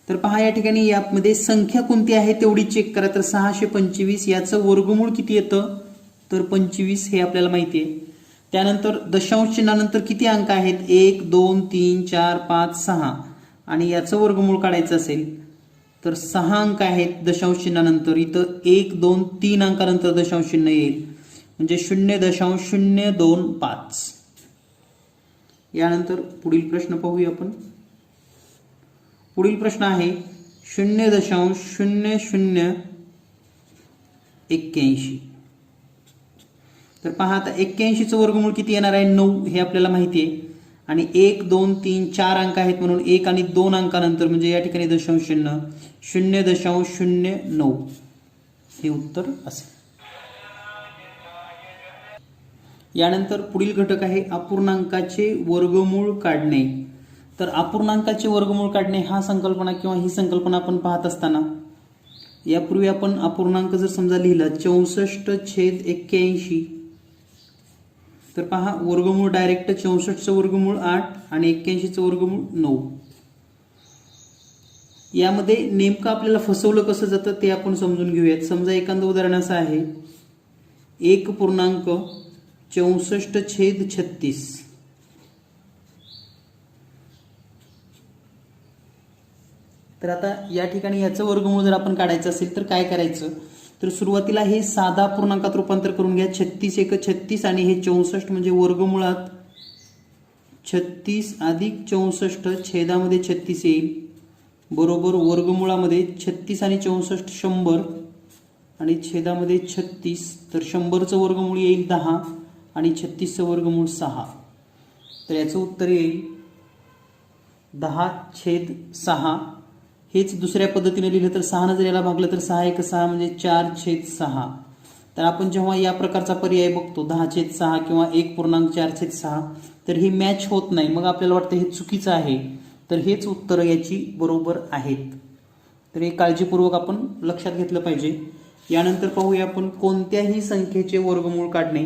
तर पहा या ठिकाणी यामध्ये संख्या कोणती आहे तेवढी चेक करा. तर 625 याचं वर्गमूळ किती येतं तर 25 हे आपल्याला माहिती आहे. त्यानंतर दशांश चिन्हानंतर किती अंक आहेत 1 2 3 4 5 6 आणि याचं वर्गमूळ काढायचं असेल तर 6 अंक आहेत दशांश चिन्हानंतर. इथं 1 2 3 अंकानंतर दशांश चिन्ह येईल म्हणजे 0.025. यानंतर पुढील प्रश्न पाहूया आपण. पुढील प्रश्न आहे 0.0081. तर पहा आता 81चं वर्गमूळ किती येणार आहे 9 हे आपल्याला माहिती आहे आणि 1 2 3 4 अंक आहेत म्हणून 1 आणि 2 अंकानंतर म्हणजे या ठिकाणी दशांश चिन्ह 0.09 हे उत्तर असेल. यानंतर पुढील घटक आहे अपूर्णांकाचे वर्गमूळ काढणे. तर अपूर्णांकाचे वर्गमूळ काढणे हा संकल्पना किंवा ही संकल्पना आपण पाहत असताना यापूर्वी आपण अपूर्णांक जर समजा लिहिला 64/81 तर पहा वर्गमूळ डायरेक्ट 64चं वर्गमूळ 8 आणि 81चं वर्गमूळ 9. यामध्ये नेमकं आपल्याला फसवलं कसं जातं ते आपण समजून घेऊयात. समजा एखादं उदाहरण असं आहे 1.64/36. तर आता या ठिकाणी याचं वर्गमूळ जर आपण काढायचं असेल तर काय करायचं, तर सुरुवातीला हे साधा पूर्णांकात रूपांतर करून घ्या. 36 × 36 आणि हे 64 म्हणजे वर्गमुळात 36 + 64 छेदामध्ये 36 येईल बरोबर वर्गमुळामध्ये 36 आणि 64 100 आणि छेदामध्ये 36. तर 100चं वर्गमूळ येईल 10 आणि 36चं वर्गमूळ 6. तर याचं उत्तर येईल 10/6. हेच दुसऱ्या पद्धतीने लिहिलं तर 6 जर याला भागलं तर 6 × 6 म्हणजे 4/6. तर आपण जेव्हा या प्रकारचा पर्याय बघतो 10/6 किंवा 1.4/6 तर हे मॅच होत नाही, मग आपल्याला वाटतं हे चुकीचं आहे. तर हेच उत्तर याची बरोबर आहेत. तर हे काळजीपूर्वक आपण लक्षात घेतलं पाहिजे. यानंतर पाहूया आपण कोणत्याही संख्येचे वर्गमूळ काढणे.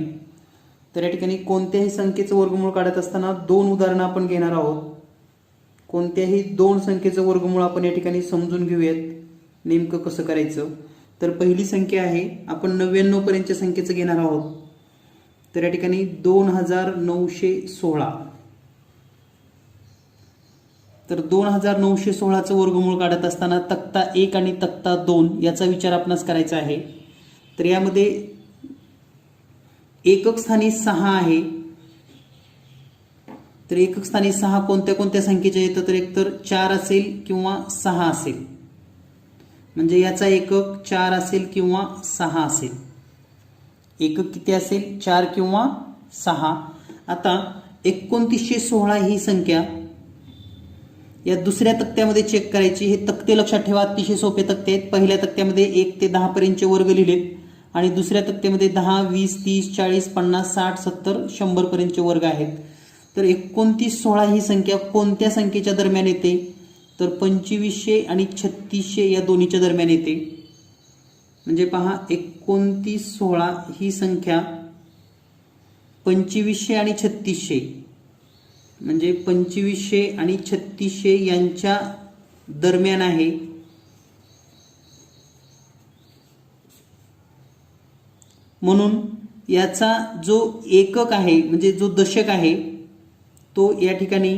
तर या ठिकाणी कोणत्याही संख्येचं वर्गमूळ काढत असताना 2 उदाहरणं आपण घेणार आहोत. कोणत्याही 2 संख्येचं वर्गमूळ आपण या ठिकाणी समजून घेऊयात नेमकं कसं करायचं. तर पहिली संख्या आहे आपण 99 पर्यंतच्या संख्येचं घेणार आहोत. तर या ठिकाणी 2916. तर 2916चं वर्गमूळ काढत असताना तक्ता 1 आणि तक्ता 2 याचा विचार आपणास करायचा आहे. तर यामध्ये एकक स्थानी 6 आहे. तर एकक स्थानी 6 कोणत्या कोणत्या संख्येचे येतं, तर एकतर 4 असेल किंवा 6 असेल. म्हणजे याचा एकक 4 असेल किंवा 6 असेल. एकक किती असेल 4 किंवा 6. आता 2916 ही संख्या या दुसऱ्या तक्त्यामध्ये चेक करायची. हे तक्ते लक्षात ठेवा, अतिशय सोपे तक्ते आहेत. पहिल्या तक्त्यामध्ये 1 ते 10 पर्यंतचे वर्ग लिहिले आणि दुसऱ्या तक्त्यामध्ये 10, 20, 30, 40, 50, 60, 70, 100 पर्यंतचे वर्ग आहेत. तर 29, 16 ही संख्या कोणत्या संख्येच्या दरम्यान येते? तर 2500 आणि 3600 या दोन्हीच्या दरम्यान येते. म्हणजे पहा 29, 16 ही संख्या 2500 आणि 3600 म्हणजे 2500 आणि 3600 यांच्या दरम्यान आहे. म्हणून याचा जो एकक आहे म्हणजे जो दशक आहे तो या ठिकाणी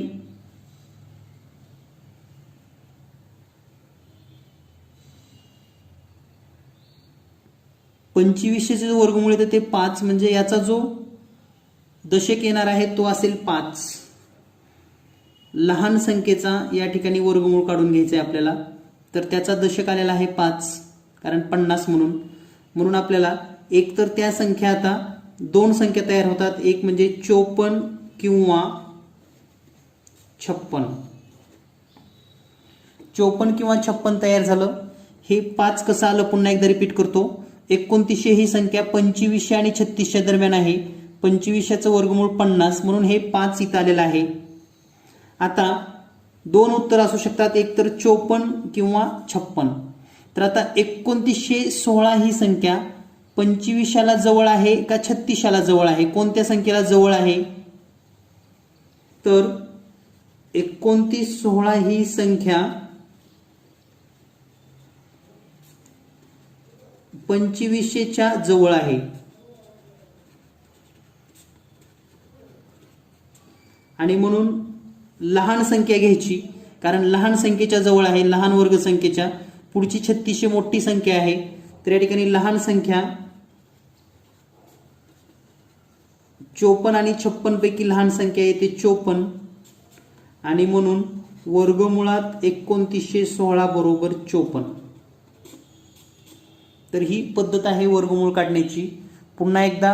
2500चे वर्गमूळ येते ते 5 म्हणजे याचा जो दशक येणार आहे तो असेल 5. लहान संख्येचा या ठिकाणी वर्गमूळ काढून घ्यायचा आहे आपल्याला. तर त्याचा दशक आलेला आहे 5 कारण 50 म्हणून आपल्याला एक तर त्या संख्या आता दोन संख्या तयार होतात. एक म्हणजे 54 किंवा 56. 54 किंवा 56 तयार झालं. हे 5 कसं आलं पुन्हा एकदा रिपीट करतो. 2900 ही संख्या 2500 आणि 3600 दरम्यान आहे. 2500चं वर्गमूळ 50 म्हणून हे 5 इथं आलेलं आहे. आता दोन उत्तर असू शकतात एक तर 54 किंवा 56. तर आता 2916 ही संख्या 25ला जवळ आहे का 36ला जवळ आहे? कोणत्या संख्येला जवळ आहे? तर 2916 ही संख्या 2500च्या जवळ आहे. आणि म्हणून लहान संख्या घ्यायची कारण लहान संख्येच्या जवळ आहे. लहान वर्ग संख्येच्या पुढची 3600 मोठी संख्या आहे. तर या ठिकाणी लहान संख्या 54 आणि 56 पैकी लहान संख्या येते 54 आणि म्हणून वर्गमुळात 2916 बरोबर 54. तर ही पद्धत आहे वर्गमूळ काढण्याची. पुन्हा एकदा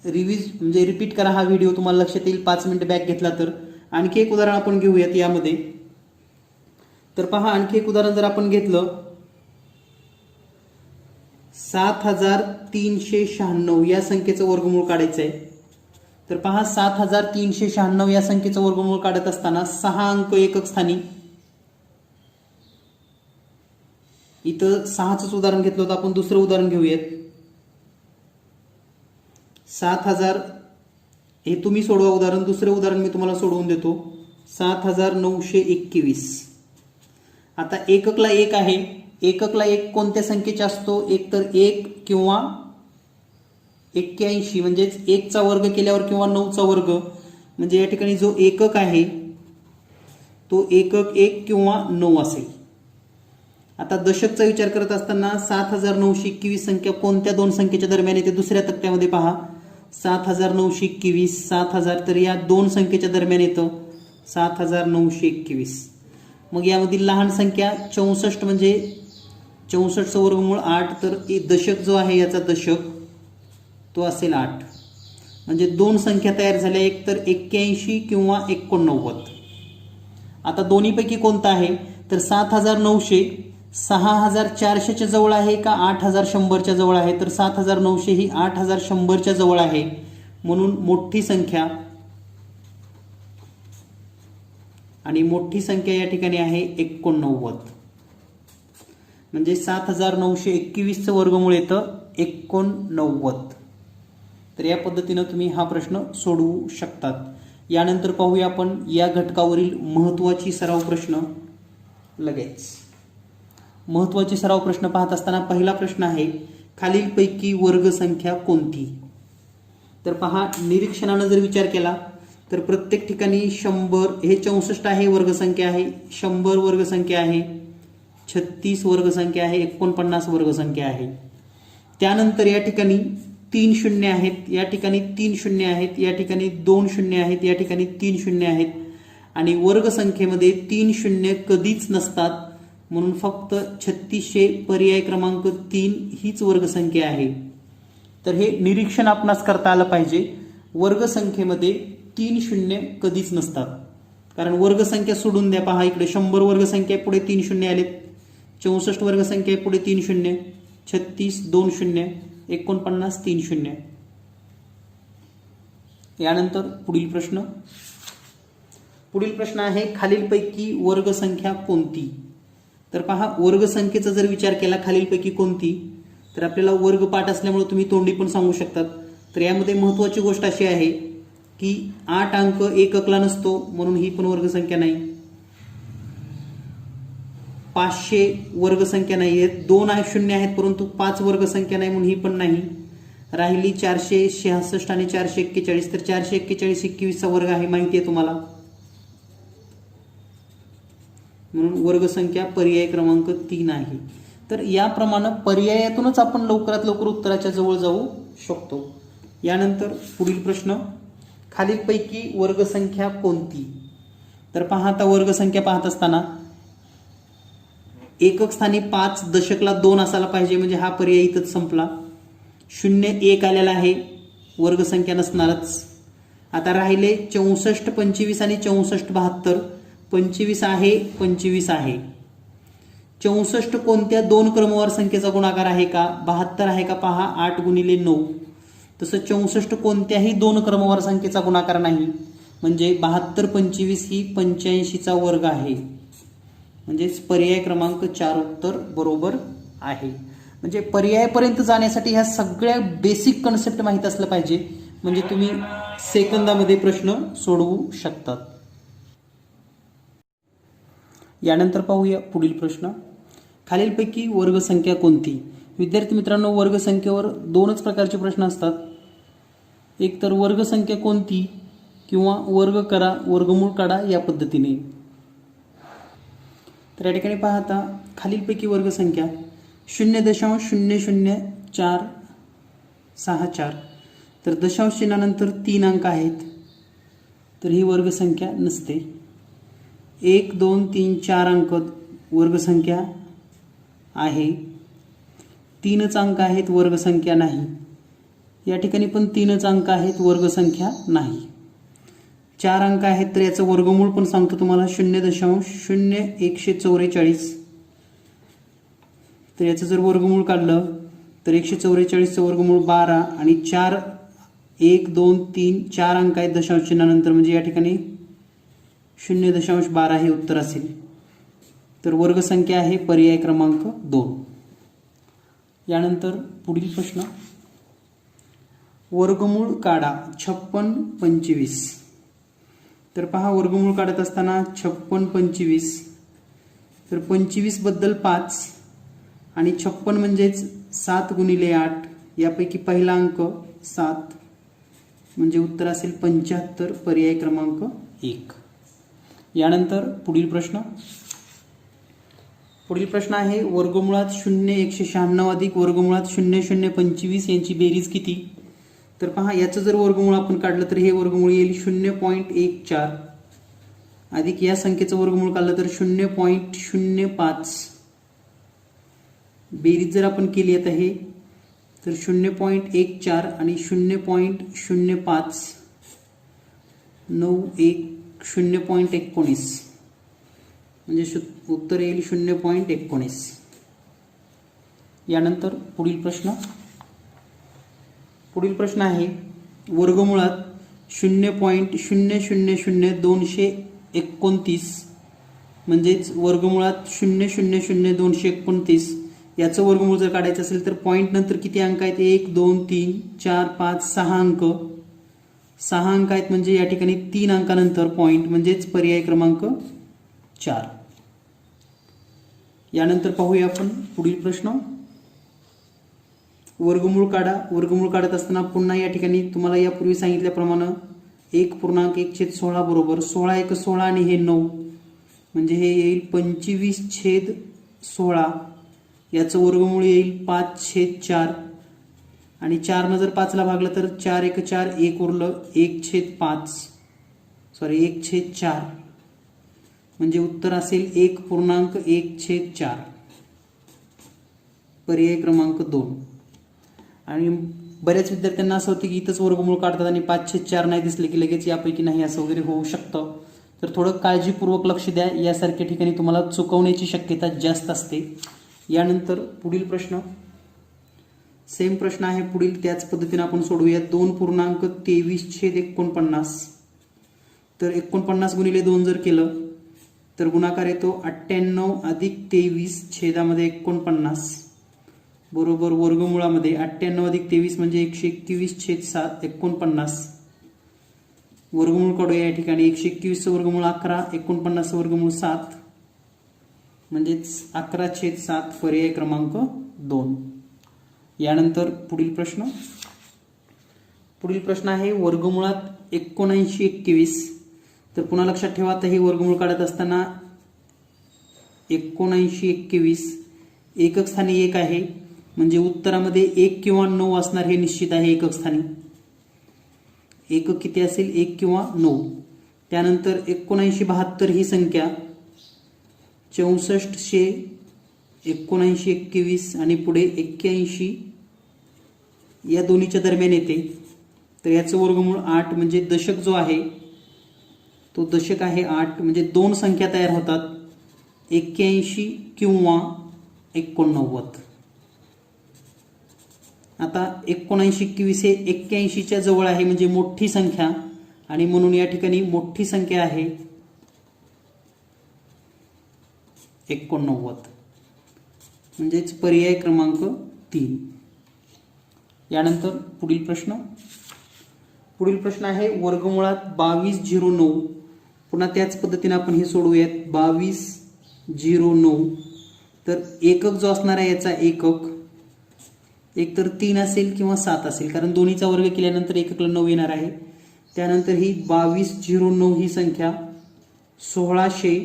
म्हणजे रिपीट करा हा व्हिडिओ तुम्हाला लक्षात येईल 5 मिनिट बॅक घेतला तर. आणखी एक उदाहरण आपण घेऊयात यामध्ये. तर पहा आणखी एक उदाहरण जर आपण घेतलं 7396 या संख्येचं वर्गमूळ काढायचं आहे. तर पहा 7396 या संख्येचं वर्गमूळ काढत असताना 6 अंक एकक स्थानी. इथं 6च उदाहरण घेतलं होतं आपण. दुसरं उदाहरण घेऊयात. 7000 हे तुम्ही सोडवा उदाहरण. दुसरे उदाहरण मी तुम्हाला सोडवून देतो. 7921. आता एककला 1 आहे. एककला 1 कोणत्या संख्येचा असतो? एक तर 1 किंवा 81 म्हणजेच 1चा वर्ग केल्यावर किंवा 9चा वर्ग म्हणजे या ठिकाणी जो एकक आहे तो एकक 1 किंवा 9 असेल. आता दशकचा विचार करत असताना 7921 संख्या कोणत्या दोन संख्येच्या दरम्यान येते? दुसऱ्या तक्त्यामध्ये पहा 7921 7000 तर या दोन संख्येच्या दरम्यान येतं 7921. मग यामधील लहान संख्या 64 म्हणजे 64चं वर्गमूळ 8 तर दशक जो आहे याचा दशक तो असेल 8. म्हणजे दोन संख्या तयार झाल्या एक तर 81 किंवा 89. आता दोन्हीपैकी कोणता आहे? तर 7900 6400च्या जवळ आहे का 8100च्या जवळ आहे? तर 7900 ही 8100च्या जवळ आहे म्हणून मोठी संख्या आणि मोठी संख्या या ठिकाणी आहे 89. म्हणजे 7921चं वर्गमूळ येतं 89. तर या पद्धतीनं तुम्ही हा प्रश्न सोडवू शकतात. यानंतर पाहूया आपण या घटकावरील महत्त्वाची सराव प्रश्न लगेच. महत्त्वाचे सराव प्रश्न पाहत असताना पहिला प्रश्न आहे खालीलपैकी वर्गसंख्या कोणती? तर पहा निरीक्षणानं जर विचार केला तर प्रत्येक ठिकाणी 100 हे 64 आहे वर्गसंख्या आहे, 100 वर्गसंख्या आहे, 36 वर्गसंख्या आहे, 49 वर्गसंख्या आहे. त्यानंतर या ठिकाणी 3 शून्य आहेत, या ठिकाणी 3 शून्य आहेत, या ठिकाणी 2 शून्य आहेत, या ठिकाणी 3 शून्य आहेत आणि वर्गसंख्येमध्ये 3 शून्य कधीच नसतात म्हणून फक्त 3600 पर्याय क्रमांक 3 हीच वर्गसंख्या आहे. तर हे निरीक्षण आपणास करता आलं पाहिजे. वर्गसंख्येमध्ये 3 शून्य कधीच नसतात कारण वर्गसंख्या सोडून द्या. पहा इकडे 100 वर्गसंख्या पुढे 3 शून्य आलेत, 64 वर्गसंख्या पुढे 3 शून्य, 36 2 शून्य 49 3 0. यानंतर पुढील प्रश्न आहे खालीलपैकी वर्गसंख्या कोणती. तर पहा, वर्गसंख्येचा जर विचार केला खालीलपैकी कोणती, तर आपल्याला वर्ग पाठ असल्यामुळे तुम्ही तोंडी पण सांगू शकतात. तर यामध्ये महत्त्वाची गोष्ट अशी आहे की 8 अंक एककला नसतो म्हणून ही पण वर्गसंख्या नाही. 500 वर्गसंख्या नाही आहेत. 2 शून्य आहेत परंतु 5 वर्गसंख्या नाही म्हणून ही पण नाही. राहिली 466 आणि 441. तर 441 21चा वर्ग आहे, माहिती आहे तुम्हाला. म्हणून वर्गसंख्या पर्याय क्रमांक 3 आहे. तर याप्रमाणे पर्यायातूनच आपण लवकरात लवकर उत्तराच्या जवळ जाऊ शकतो. यानंतर पुढील प्रश्न, खालीलपैकी वर्गसंख्या कोणती. तर पहा, आता वर्गसंख्या पाहत असताना एकक स्थानी 5, दशकला 2 असायला पाहिजे, म्हणजे हा पर्याय इथंच संपला. 0 1 आलेला आहे, वर्गसंख्या नसणारच. आता राहिले 64 25 आणि 64 72. 25 आहे, 25 आहे. 64 कोणत्या 2 क्रमवार संख्येचा गुणाकार आहे का. 72 आहे का पहा, 8 गुणिले 9. तसं 64 कोणत्याही 2 क्रमवार संख्येचा गुणाकार नाही, म्हणजे 72 25 ही 85चा वर्ग आहे. म्हणजेच पर्याय क्रमांक 4 उत्तर बरोबर आहे. म्हणजे पर्यायापर्यंत जाण्यासाठी ह्या सगळ्या बेसिक कन्सेप्ट माहीत असलं पाहिजे, म्हणजे तुम्ही सेकंदामध्ये प्रश्न सोडवू शकतात. यानंतर पाहूया पुढील प्रश्न, खालीलपैकी वर्गसंख्या कोणती. विद्यार्थी मित्रांनो, वर्गसंख्येवर 2च प्रकारचे प्रश्न असतात. एक तर वर्गसंख्या कोणती किंवा वर्ग करा, वर्गमूळ काढा या पद्धतीने. तर या ठिकाणी पाहता, खालीलपैकी वर्गसंख्या 0.00464. तर दशांश चिन्हानंतर 3 अंक आहेत, तर ही वर्गसंख्या नसते. 1 2 3 4 अंक वर्गसंख्या आहे. 3च अंक आहेत, वर्गसंख्या नाही. या ठिकाणी पण 3च अंक आहेत, वर्गसंख्या नाही. 4 अंक आहेत, तर याचं वर्गमूळ पण सांगतो तुम्हाला, 0.0144. तर याचं जर वर्गमूळ काढलं तर 144चं वर्गमूळ 12 आणि 4 1 2 3 4 अंक आहेत दशांश चिन्हानंतर, म्हणजे या ठिकाणी 0.12 हे उत्तर असेल. तर वर्गसंख्या आहे पर्याय क्रमांक 2. यानंतर पुढील प्रश्न, वर्गमूळ काढा 56 25. तर पहा, वर्गमूळ काढत असताना 56 25. तर 25 बद्दल 5 आणि 56 म्हणजेच 7 गुणिले 8. यापैकी पहिला अंक 7, म्हणजे उत्तर असेल 75, पर्याय क्रमांक 1. यानंतर पुढील प्रश्न आहे, वर्गमुळात 0 196 अधिक वर्गमुळात 0 0 25 यांची बेरीज किती. तर पहा, याचं जर वर्गमूळ आपण काढलं तर हे वर्गमूळ येईल 0.14 अधिक या संख्येचं वर्गमूळ काढलं तर 0.05. बेरीज जर आपण केली आता हे, तर 0.14 आणि 0.05 9 1 0.19, म्हणजे उत्तर येईल 0.19. यानंतर पुढील प्रश्न आहे, वर्गमुळात 0.000229 म्हणजेच वर्गमुळात 0.000229 याचं वर्गमूळ जर काढायचं असेल तर पॉईंट नंतर किती अंक आहेत, 1 2 3 4 5 6 अंक. 6 अंक आहेत, म्हणजे या ठिकाणी 3 अंकानंतर पॉईंट, म्हणजेच पर्याय क्रमांक 4. यानंतर पाहूया आपण पुढील प्रश्न, वर्गमूळ काढा. वर्गमूळ काढत असताना पुन्हा या ठिकाणी तुम्हाला यापूर्वी सांगितल्याप्रमाणे 1.1/16 बरोबर 16 1 16 आणि हे 9, म्हणजे हे येईल 25/16. याचं वर्गमूळ येईल 5/4 आणि 4 जर 5 ला भागलं तर 4 1 4 1 उरलं 1/4, म्हणजे उत्तर असेल 1.1/4, पर्याय क्रमांक 2. आणि बऱ्याच विद्यार्थ्यांना असं होतं की इथंच वर्गमूळ काढतात आणि 5/4 नाही दिसले की लगेच यापैकी नाही, असं वगैरे होऊ शकतं. तर थोडं काळजीपूर्वक लक्ष द्या, यासारख्या ठिकाणी तुम्हाला चुकवण्याची शक्यता जास्त असते. यानंतर पुढील प्रश्न, सेम प्रश्न आहे पुढील, त्याच पद्धतीने आपण सोडवूया. 2.23/49. तर 49 गुणिले 2 जर केलं तर गुणाकार येतो 98 अधिक 23 छेदामध्ये 49 बरोबर वर्गमुळामध्ये 98 अधिक 23 म्हणजे 121/49. वर्गमूळ काढूया या ठिकाणी. 121 वर्गमूळ 11, 49 वर्गमूळ 7 म्हणजेच 11/7 पर्याय क्रमांक 2. यानंतर पुढील प्रश्न आहे वर्गमुळात 79/21. तर पुन्हा लक्षात ठेवा, आता हे वर्गमूळ काढत असताना 79/21 एकक स्थानी 1 आहे म्हणजे उत्तरामध्ये 1 किंवा 9 असणार हे निश्चित आहे. एकक स्थानी एकक किती असेल, 1 किंवा 9. त्यानंतर 79/72 ही संख्या 64/79/21 आणि पुढे 81 या दोन्हीच्या दरम्यान येते. तर याचं वर्गमूळ 8 म्हणजे दशक जो आहे तो दशक आहे 8 म्हणजे दोन संख्या तयार होतात 81 किंवा 89. आता 79/21 हे 81च्या जवळ आहे म्हणजे मोठी संख्या आणि म्हणून या ठिकाणी मोठी संख्या आहे 89 म्हणजेच पर्याय क्रमांक 3. यानंतर पुढील प्रश्न आहे वर्गमुळात 22/09. पुन्हा त्याच पद्धतीने आपण हे सोडवूयात. 22/09 तर एकक जो असणार आहे याचा एकक एक तर 3 असेल किंवा 7 असेल कारण दोन्हीचा वर्ग केल्यानंतर एककला 9 येणार आहे. त्यानंतर ही 22/09 ही संख्या 1600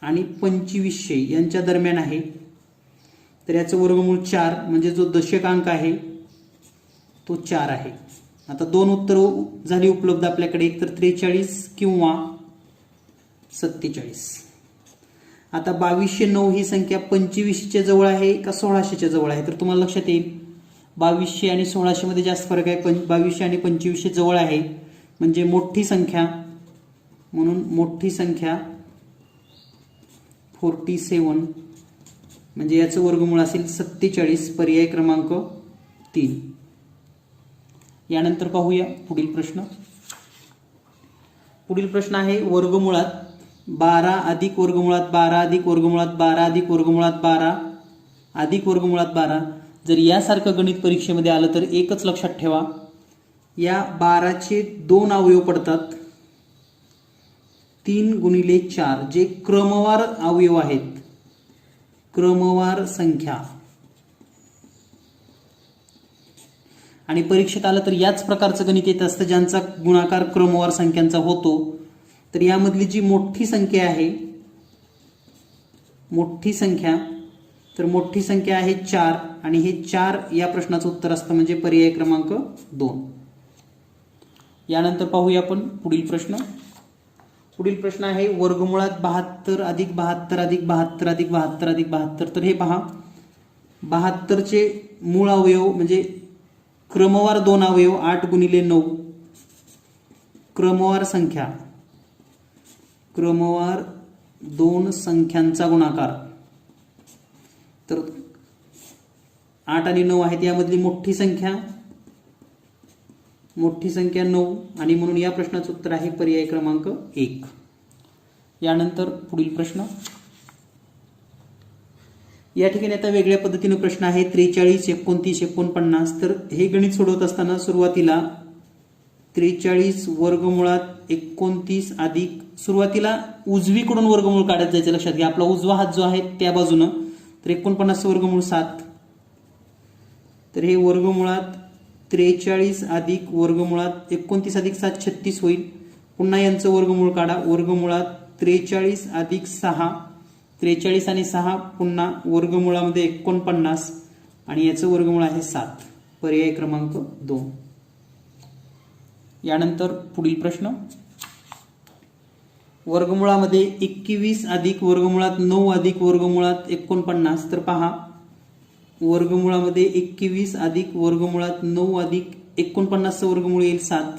आणि 2500 यांच्या दरम्यान आहे. तर याचं वर्गमूळ 4 म्हणजे जो दशकांक आहे तो 4 आहे. आता दोन उत्तरं झाली उपलब्ध आपल्याकडे, एक तर 43 किंवा 47. आता 2209 ही संख्या 2500च्या जवळ आहे का 1600च्या जवळ आहे तर तुम्हाला लक्षात येईल 2200 आणि 1600 मध्ये जास्त फरक आहे. 2200 आणि 2500 जवळ आहे म्हणजे मोठी संख्या, म्हणून मोठी संख्या 47 म्हणजे याचं वर्गमूळ असेल 47 पर्याय क्रमांक 3. यानंतर पाहूया पुढील प्रश्न आहे वर्गमुळात 12 अधिक वर्गमुळात 12 अधिक वर्गमुळात 12 अधिक वर्गमुळात 12 अधिक वर्गमुळात 12. जर यासारखं गणित परीक्षेमध्ये आलं तर एकच लक्षात ठेवा, या 12चे 2 अवयव पडतात 3 गुणिले 4 जे क्रमवार अवयव आहेत, क्रमवार संख्या. आणि परीक्षेत आलं तर याच प्रकारचं गणित येत असतं ज्यांचा गुणाकार क्रमवार संख्यांचा होतो. तर यामधली जी मोठी संख्या आहे, मोठी संख्या आहे 4 आणि हे 4 या प्रश्नाचं उत्तर असतं म्हणजे पर्याय क्रमांक 2. यानंतर पाहूया आपण पुढील प्रश्न आहे वर्गमुळात 72 अधिक 72 अधिक 72 अधिक 72 अधिक 72. तर हे पहा 72चे मूळ अवयव म्हणजे क्रमवार 2 अवयव 8 गुणिले 9 क्रमवार संख्या, क्रमवार 2 संख्यांचा गुणाकार. तर 8 आणि 9 आहेत यामधली मोठी संख्या 9 आणि म्हणून या प्रश्नाचं उत्तर आहे पर्याय क्रमांक 1. यानंतर पुढील प्रश्न. या ठिकाणी आता वेगळ्या पद्धतीने प्रश्न आहे 43, 29, 49. तर हे गणित सोडवत असताना सुरुवातीला 43 वर्गमुळात 29 अधिक, सुरुवातीला उजवीकडून वर्गमूळ काढत जायचं. लक्षात घ्या आपला उजवा हात जो आहे त्या बाजूनं. तर 49 वर्गमूळ 7. तर हे वर्गमुळात 43 अधिक वर्गमुळात 29 अधिक 7 36 होईल. पुन्हा यांचं वर्गमूळ काढा. वर्गमुळात 43 अधिक 6, 43 आणि 6 पुन्हा वर्गमुळामध्ये 49 आणि याचं वर्गमूळ आहे 7 पर्याय क्रमांक 2. यानंतर पुढील प्रश्न. वर्गमुळामध्ये 21 अधिक वर्गमुळात 9 अधिक वर्गमुळात 49. तर पहा वर्गमुळामध्ये 21 अधिक वर्गमुळात 9 अधिक 49 वर्गमूळ येईल 7.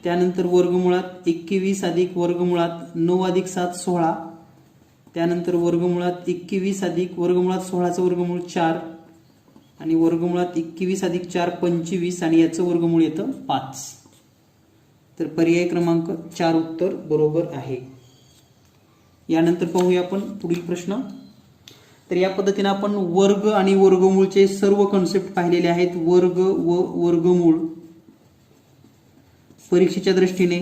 त्यानंतर वर्गमुळात 21 अधिक वर्गमुळात 9 अधिक 7 16. त्यानंतर वर्गमुळात 21 अधिक वर्गमुळात 16चं वर्गमूळ 4. आणि वर्गमुळात 21 अधिक 4 25 आणि याचं वर्गमूळ येतं 5. तर पर्याय क्रमांक 4 उत्तर बरोबर आहे. यानंतर पाहूया आपण पुढील प्रश्न. तर या पद्धतीने आपण वर्ग आणि वर्गमूळचे सर्व कन्सेप्ट पाहिलेले आहेत. वर्ग व वर्गमूळ परीक्षेच्या दृष्टीने,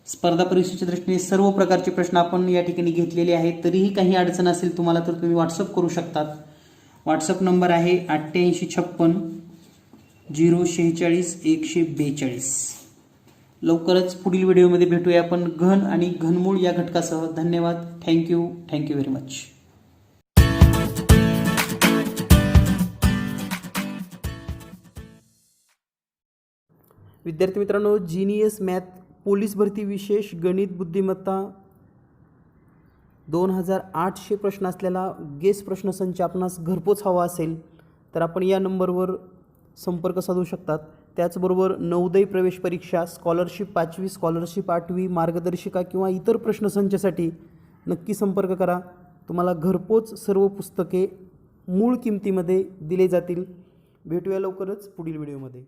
स्पर्धा परीक्षेच्या दृष्टीने सर्व प्रकारचे प्रश्न आपण या ठिकाणी घेतलेले आहेत. तरीही काही अडचण असेल तुम्हाला तर तुम्ही व्हॉट्सअप करू शकतात. व्हॉट्सअप नंबर आहे 8856 046 142. लवकरच पुढील व्हिडिओमध्ये भेटूया आपण घन आणि घनमूळ या घटकासह. धन्यवाद. Thank you very much. विद्यार्थी मित्रांनो, जीनियस मॅथ पोलीस भरती विशेष गणित बुद्धिमत्ता 2800 प्रश्न असलेला गेस प्रश्नसंच आपणास घरपोच हवा असेल तर आपण या नंबरवर संपर्क साधू शकतात. त्याचबरोबर नवोदय प्रवेश परीक्षा, स्कॉलरशिप 5वी, स्कॉलरशिप 8वी, मार्गदर्शिका किंवा इतर प्रश्नसंचासाठी नक्की संपर्क करा. तुम्हाला घरपोच सर्व पुस्तके मूळ किमतीमध्ये दिले जातील. भेटूया लवकरच पुढील व्हिडिओमध्ये.